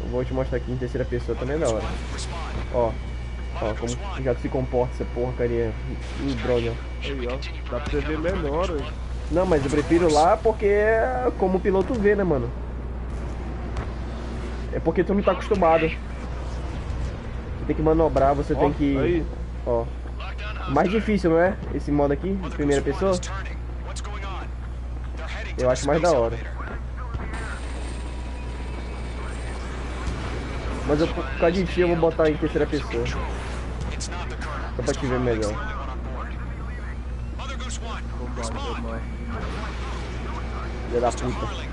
Eu vou te mostrar aqui em terceira pessoa também é da hora. Ó, como o jato se comporta, essa porcaria. Droga. Aí, ó, dá pra você ver melhor, velho. Não, mas eu prefiro lá porque é como o piloto vê, né, mano? É porque tu não tá acostumado. Você tem que manobrar, você tem que... Aí. Ó. Mais difícil, não é? Esse modo aqui, de primeira pessoa. Eu acho mais da hora. Mas eu, por causa de ti, eu vou botar em terceira pessoa. Só pra te ver melhor. Filha da puta.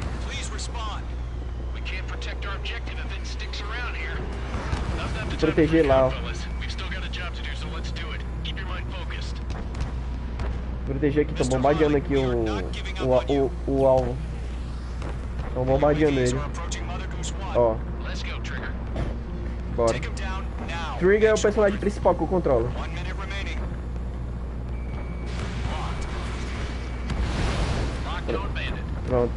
Proteger lá, ó. Proteger aqui, tô bombardeando aqui o alvo. Tô bombardeando ele. Ó. Bora. Trigger é o personagem principal que eu controlo. Pronto.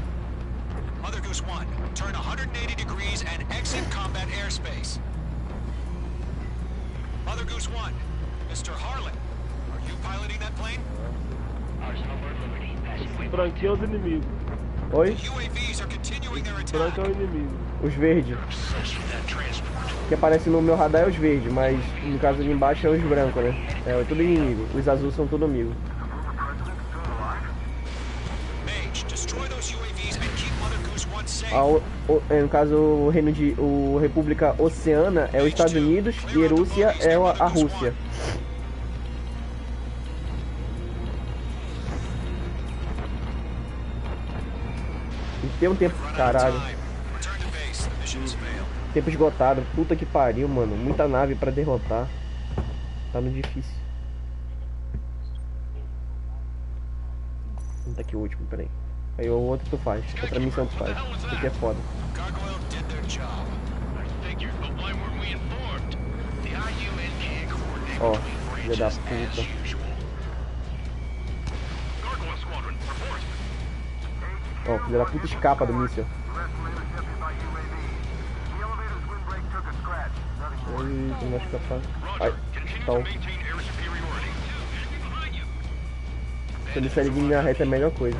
Mother Goose 1, turn 180 degrees and exit combat airspace. Mother Goose 1, Mr. Harlan, are you piloting that plane? Esse branquinho é os inimigos. Oi? Branco é o inimigo. Os verdes. O que aparece no meu radar é os verdes, mas no caso ali embaixo é os brancos, né? É tudo inimigo. Os azuis são tudo amigo. No caso, o República Oceana é os Estados Unidos e Rússia é a Rússia. Tem um tempo, caralho. Tempo esgotado, puta que pariu, mano. Muita nave pra derrotar. Tá no difícil. Tá aqui o último, peraí. Aí o outro tu faz, outra missão tu faz. Isso aqui é foda. Ó, filha da puta. Ó, filha da puta escapa do míssil. Eita, não vai escapar. Ai, tal. Se ele sair na reta é a melhor coisa.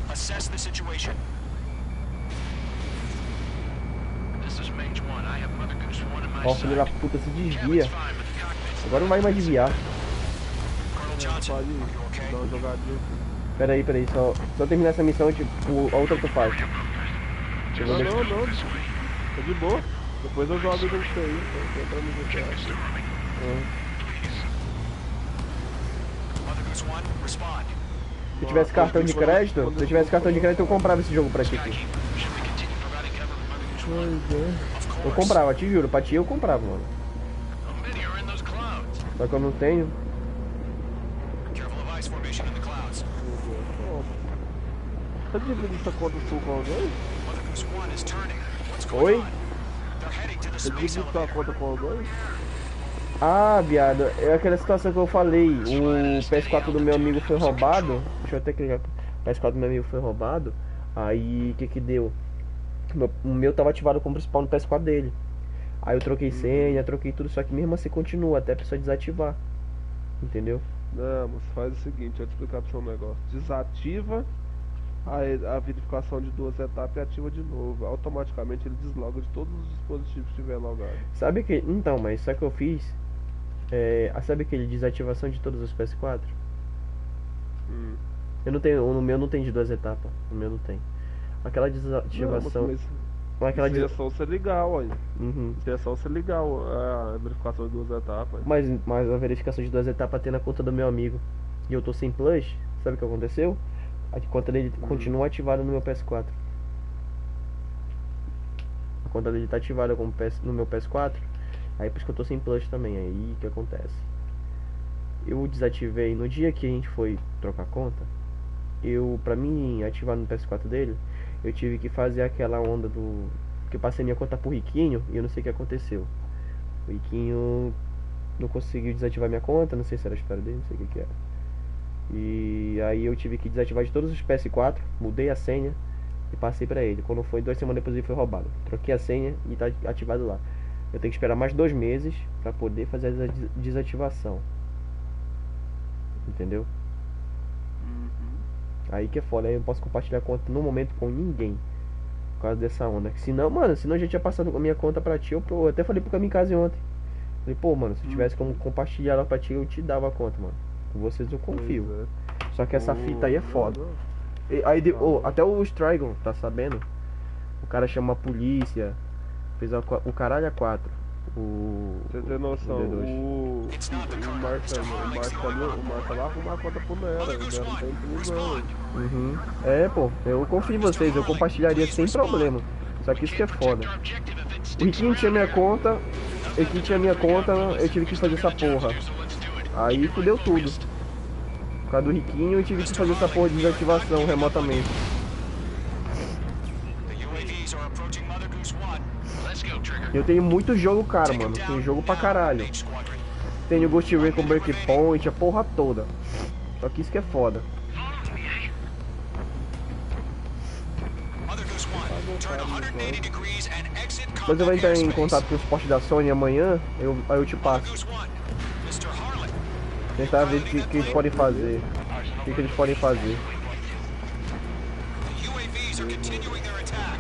Assess the situation. This is Mage 1. I have Mother Goose 1 in my Ó, filho da puta, se desvia. Agora não vai mais desviar. Peraí, só terminar essa missão, tipo, a outra tu faz. Não. Tá de boa. Depois eu jogo com isso aí. Mother Goose 1, respond. Se eu tivesse cartão de crédito, eu comprava esse jogo pra ti aqui. Eu comprava, te juro, pra ti eu comprava, mano. Só que eu não tenho. Tá dividindo essa conta sua com alguém? Oi? Tá dividindo sua conta com alguém? Ah, viado, é aquela situação que eu falei. O PS4 do meu amigo foi roubado. Deixa eu até clicar. O PS4 do meu amigo foi roubado. Aí, o que que deu? O meu tava ativado como principal no PS4 dele. Aí eu troquei senha, troquei tudo, só que mesmo assim continua até a pessoa desativar. Entendeu? Não, mas faz o seguinte, deixa eu te explicar pra você um negócio. Desativa a verificação de 2 etapas e ativa de novo. Automaticamente ele desloga de todos os dispositivos que estiver logado. Sabe que. Então, mas só que eu fiz. Sabe aquele desativação de todos os PS4? Eu não tenho. No meu não tem de 2 etapas. No meu não tem. Aquela desativação. Aquela é só você ligar, olha. É só você ligar a verificação de 2 etapas. Mas a verificação de 2 etapas tem na conta do meu amigo. E eu tô sem plus. Sabe o que aconteceu? A conta dele continua ativada no meu PS4. A conta dele tá ativada no meu PS4. Aí por isso que eu tô sem plus também. Aí o que acontece? Eu desativei no dia que a gente foi trocar conta. Pra mim ativar no PS4 dele, eu tive que fazer aquela onda do... que eu passei minha conta pro Riquinho e eu não sei o que aconteceu. O Riquinho não conseguiu desativar minha conta, não sei se era a espera dele, não sei o que era. E aí eu tive que desativar de todos os PS4, mudei a senha e passei pra ele. Quando foi 2 semanas depois ele foi roubado. Troquei a senha e tá ativado lá. Eu tenho que esperar mais 2 meses pra poder fazer a desativação. Entendeu? Aí que é foda, aí eu não posso compartilhar a conta no momento com ninguém. Por causa dessa onda. Senão, mano, senão eu já tinha passado a minha conta pra ti. Eu até falei pro Kamikaze ontem. Falei, pô, mano, se eu tivesse como compartilhar ela pra ti, eu te dava a conta, mano. Com vocês eu confio. Só que essa fita aí é foda. Até o Strigon, tá sabendo? O cara chama a polícia. Fez o caralho a 4. Você tem noção, o Marca lá arrumar a conta pro Nera, ele não tem inclusão. Pô, eu confio em vocês, eu compartilharia sem problema. Só que isso que é foda. O Riquinho tinha minha conta, eu tive que fazer essa porra. Aí fudeu tudo. Por causa do Riquinho eu tive que fazer essa porra de desativação remotamente. Eu tenho muito jogo, cara, mano. Tenho jogo pra caralho. Tenho Ghost Recon Breakpoint, a porra toda. Só que isso que é foda. Mas eu vou entrar em contato com o suporte da Sony amanhã, aí eu te passo. Tentar ver o que eles podem fazer. O que eles podem fazer.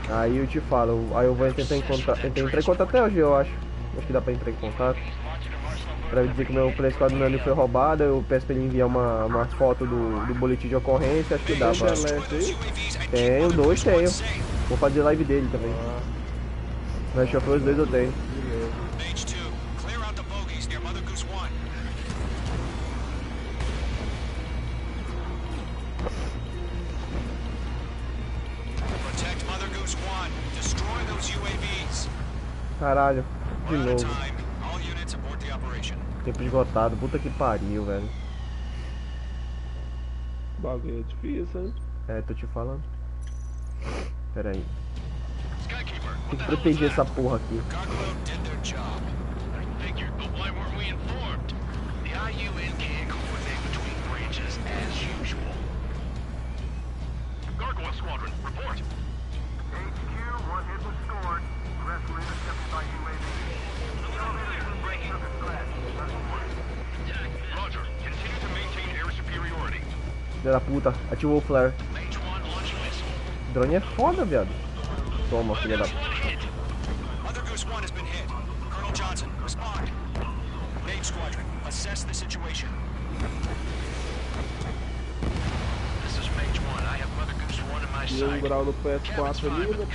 Aí eu te falo, aí eu vou tentar entrar em contato até hoje, eu acho. Acho que dá pra entrar em contato. Pra dizer que meu PS4 não foi roubado, eu peço pra ele enviar uma foto do boletim de ocorrência, acho que dá pra... Tenho, 2 tenho. Vou fazer live dele também. Mas já foi os 2 eu tenho. Caralho, de novo. Tempo esgotado, puta que pariu, velho. O bagulho é difícil, hein? Tô te falando. Pera aí. Tem que proteger essa porra aqui. Filha da puta, ativou o flare. Drone é foda, viado. Toma, filha da puta. E um grau no PS4 ali, né?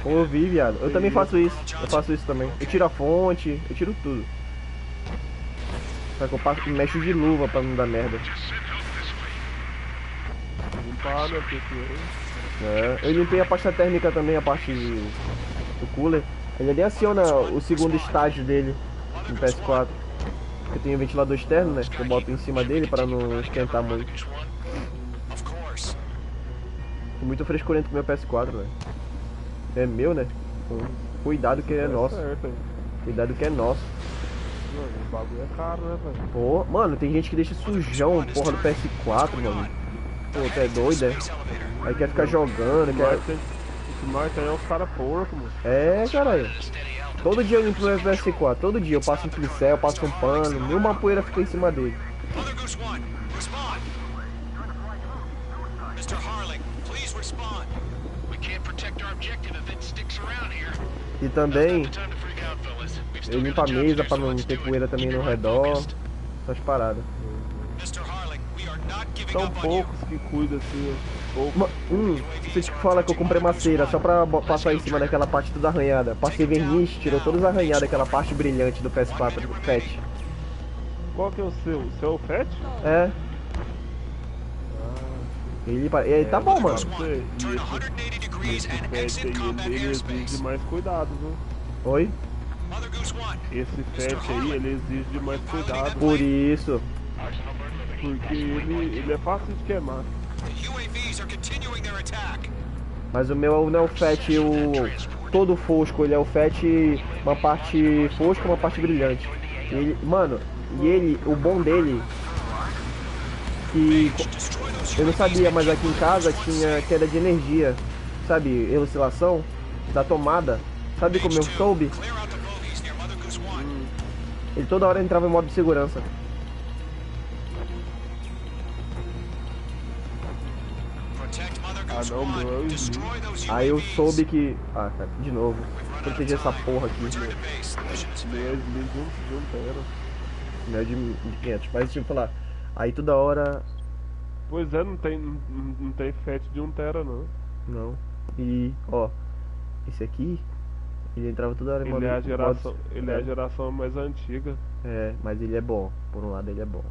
Ouvi, viado. Eu também faço isso. Eu faço isso também. Eu tiro a fonte, eu tiro tudo. Só que eu mexo de luva pra não dar merda. Eu limpei a pasta térmica também, a parte do cooler. Ele ali aciona o segundo estágio dele no PS4. Porque tem um ventilador externo, né? Que eu boto em cima dele para não esquentar muito. Tô muito frescurento com o meu PS4, velho. É meu, né? Cuidado que é nosso. Cuidado que é nosso. O bagulho é caro, né, velho? Pô, mano, tem gente que deixa sujão, porra, do PS4, mano. Pô, tu é doido, é? Aí quer ficar jogando, quer... Smart aí é os caras porcos, mano. É, caralho. Todo dia eu limpo meu PS4, todo dia eu passo um pincel, passo um pano, nenhuma poeira fica em cima dele. Mother Goose 1, respond. Mr. Harling, please respond. We can't protect our objective if it sticks around here. E também Time to freak out, fellas. We've eu still limpo a got a job mesa to do, pra so não let's ter do poeira it. também Keep no your mind redor. focused. Essas paradas. Mr. Harling, we are not giving São up on you. poucos que cuidam assim, poucos. Deixa eu te falar que eu comprei uma cera só pra passar em cima daquela parte toda arranhada. Passei verniz, tirou todas as arranhadas, aquela parte brilhante do PS4 do Fat. Qual que é o seu? O seu é o Fat? É. Ele tá bom, mano. Esse Fat aí, ele exige mais cuidado, viu? Oi? Esse Fat aí, ele exige mais cuidado. Por isso. Porque ele é fácil de queimar. Mas o meu não é o Fat todo fosco, ele é o Fat uma parte fosca, uma parte brilhante. Ele, mano, o bom dele que eu não sabia, mas aqui em casa tinha queda de energia, sabe, oscilação da tomada. Sabe como eu soube? Ele toda hora entrava em modo de segurança. Ah não, meu, aí eu soube que... Ah, cara, de novo. Proteger essa porra aqui. Meu é de 1 tera. Não é de 500, mas deixa eu falar. Aí toda hora... Pois é, não tem Fat de 1 tera não. Não. E, ó, esse aqui, ele entrava toda hora em modo... Ele é a geração mais antiga. É, mas ele é bom. Por um lado ele é bom.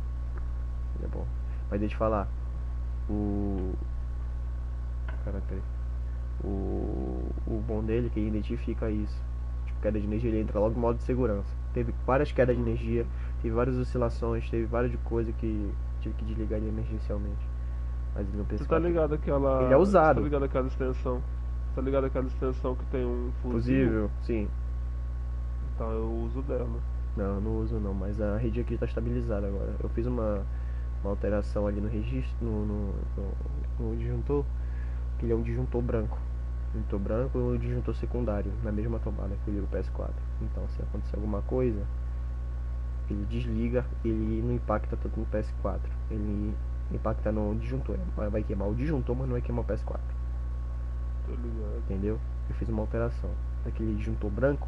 Ele é bom. Mas deixa eu falar. O bom dele é que ele identifica isso. Tipo, queda de energia, ele entra logo em modo de segurança. Teve várias quedas de energia, teve várias oscilações, teve várias de coisa que tive que desligar ele emergencialmente. Mas ele não pensa. Você tá ligado aquela... Ele é usado. Tá ligado aquela extensão? Tá ligado aquela extensão que tem um fusível? Sim. Então eu uso dela. Não, eu não uso não, mas a rede aqui tá estabilizada agora. Eu fiz uma alteração ali no registro, no disjuntor, que ele é um disjuntor branco. Disjuntor branco e um disjuntor secundário, na mesma tomada que eu ligo o PS4. Então, se acontecer alguma coisa, ele desliga, ele não impacta tanto no PS4. Ele impacta no disjuntor. Vai queimar o disjuntor, mas não vai queimar o PS4. Tô ligado. Entendeu? Eu fiz uma alteração. Daquele disjuntor branco,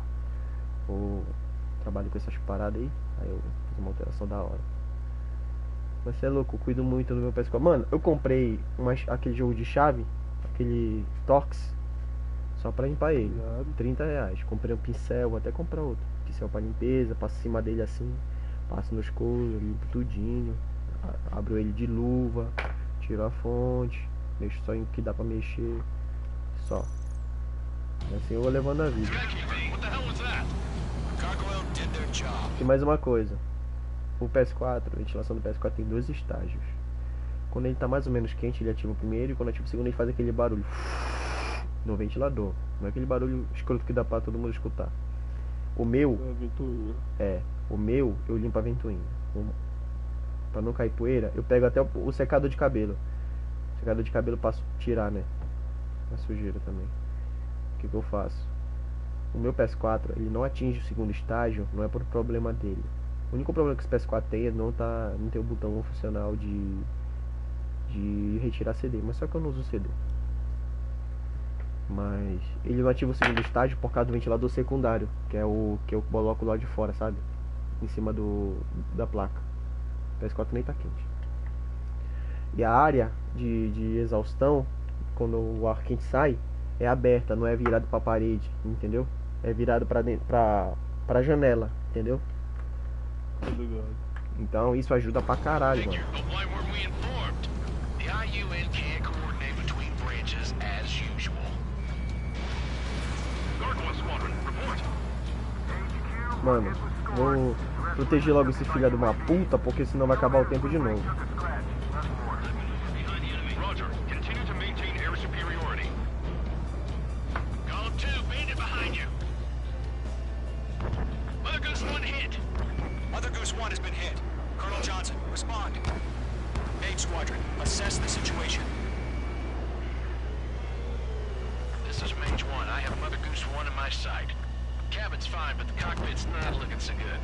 eu trabalho com essas paradas aí eu fiz uma alteração da hora. Mas você é louco, eu cuido muito do meu PS4. Mano, eu comprei aquele jogo de chave, aquele Torx, só pra limpar ele. R$30. Comprei um pincel, vou até comprar outro. Pincel pra limpeza, passo em cima dele assim, passo no escuro, limpo tudinho. Abro ele de luva, tiro a fonte, mexo só em que dá pra mexer. Só. E assim eu vou levando a vida. E mais uma coisa. O PS4, a ventilação do PS4 tem 2 estágios. Quando ele tá mais ou menos quente, ele ativa o primeiro, e quando ativa o segundo, ele faz aquele barulho no ventilador. Não é aquele barulho escroto que dá pra todo mundo escutar. O meu o meu eu limpo a ventoinha. Pra não cair poeira, eu pego até o secador de cabelo. O secador de cabelo eu passo tirar, né? A sujeira também. O que eu faço? O meu PS4, ele não atinge o segundo estágio, não é por problema dele. O único problema que esse PS4 tem é não ter o botão funcional de retirar CD, mas só que eu não uso CD. Mas ele não ativa o segundo estágio por causa do ventilador secundário, que é o que eu coloco lá de fora, sabe? Em cima da placa. O PS4 nem tá quente. E a área de exaustão, quando o ar quente sai, é aberta, não é virado pra parede, entendeu? É virado pra dentro, pra janela, entendeu? Então isso ajuda pra caralho, mano. Mano, vou proteger logo esse filho de uma puta, porque senão vai acabar o tempo de novo. This is Mage Goose 1 in my sight. Cabin's fine, but the cockpit's not looking so good.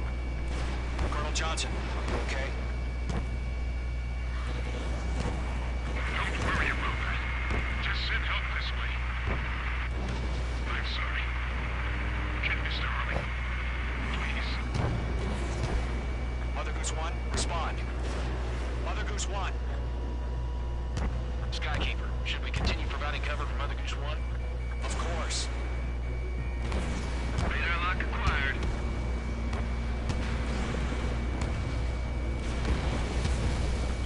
Colonel Johnson, are you okay? Don't worry about that. Just send help this way. I'm sorry. Get Mr. Harley. Please. Mother Goose 1, respond. Mother Goose 1. Skykeeper, should we continue providing cover for Mother Goose 1? Of course. Radar lock acquired.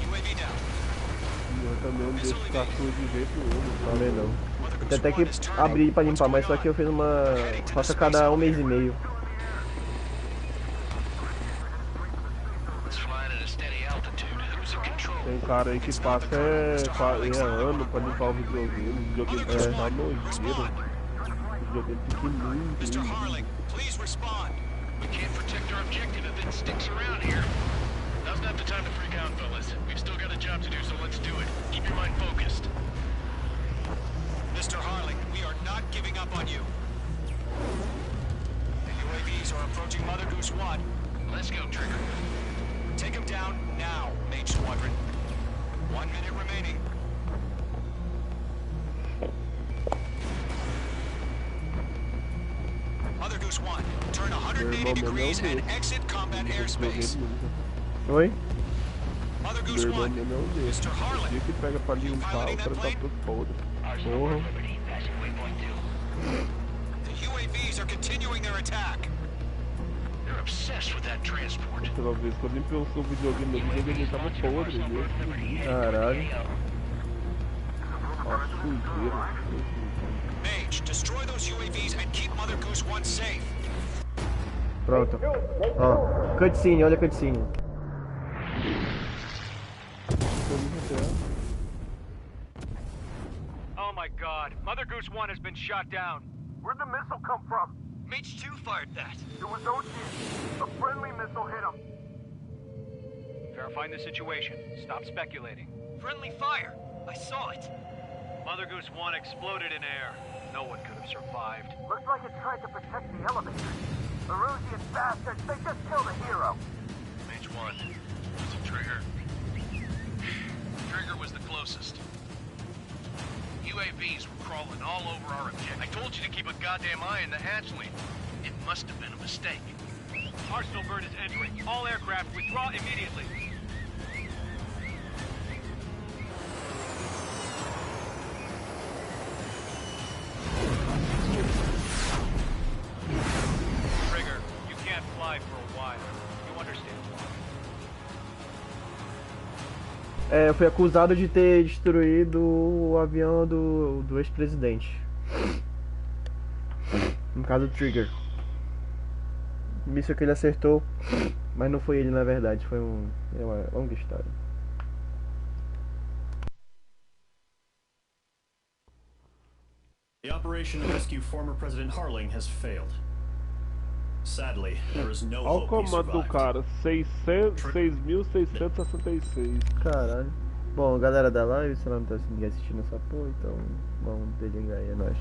UAV down. Eu também não deixo ficar sujo de jeito nenhum. Também não. Tem até que abrir pra limpar, mas só que eu fiz uma... faço a cada 1 mês e meio. Tem cara aí que passa ano pra limpar o videogame. O videogame tá nojeiro. O videogame pequenininho. Mr. Harling, please respond. We can't protect our objective if it sticks around here. Now's not the time to freak out, fellas. We've still got a job to do, so let's do it. Keep your mind focused. Mr. Harling, we are not giving up on you. The UAVs are approaching Mother Goose 1. Let's go, Trigger. Take him down now, Mage Squadron. 1 minute remaining. Mother Goose 1, turn 180 degrees and exit combat airspace. Oi? Mother Goose 1, Mr. Harlan. O dia que pega pra limpar, o cara tá tudo podre. Porra. The UAVs are continuing their attack. They're obsessed with that transport. Toda vez que eu limpei o seu videogame, meu videogame tava podre. Caralho. Ó, sujeira. Mage, destroy those UAVs and keep Mother Goose 1 safe. Pronto. Ó, cutscene, olha a cutscene. Oh my god, Mother Goose 1 has been shot down. Where'd the missile come from? Mage 2 fired that. It was Ocean. A friendly missile hit him. Verifying the situation. Stop speculating. Friendly fire. I saw it. Mother Goose 1 exploded in air. No one could have survived. Looks like it tried to protect the elevator. The Rusian bastards, they just killed a hero. Mage 1, was it Trigger? Trigger was the closest. UAVs were crawling all over our objective. I told you to keep a goddamn eye in the hatchway. It must have been a mistake. Arsenal bird is entering. All aircraft withdraw immediately. Trigger, you can't fly for a while. You understand why? É, eu fui acusado de ter destruído o avião do ex-presidente. No caso, do Trigger. Míssil que ele acertou, mas não foi ele na verdade, foi uma longa história. The operation to rescue former President Harling has failed. Sadly, there is no Olha o hope he comando do survived. cara, 6.666. Caralho. Bom, galera da live, se não tá ninguém assistindo essa porra, então vamos desligar aí, é nóis.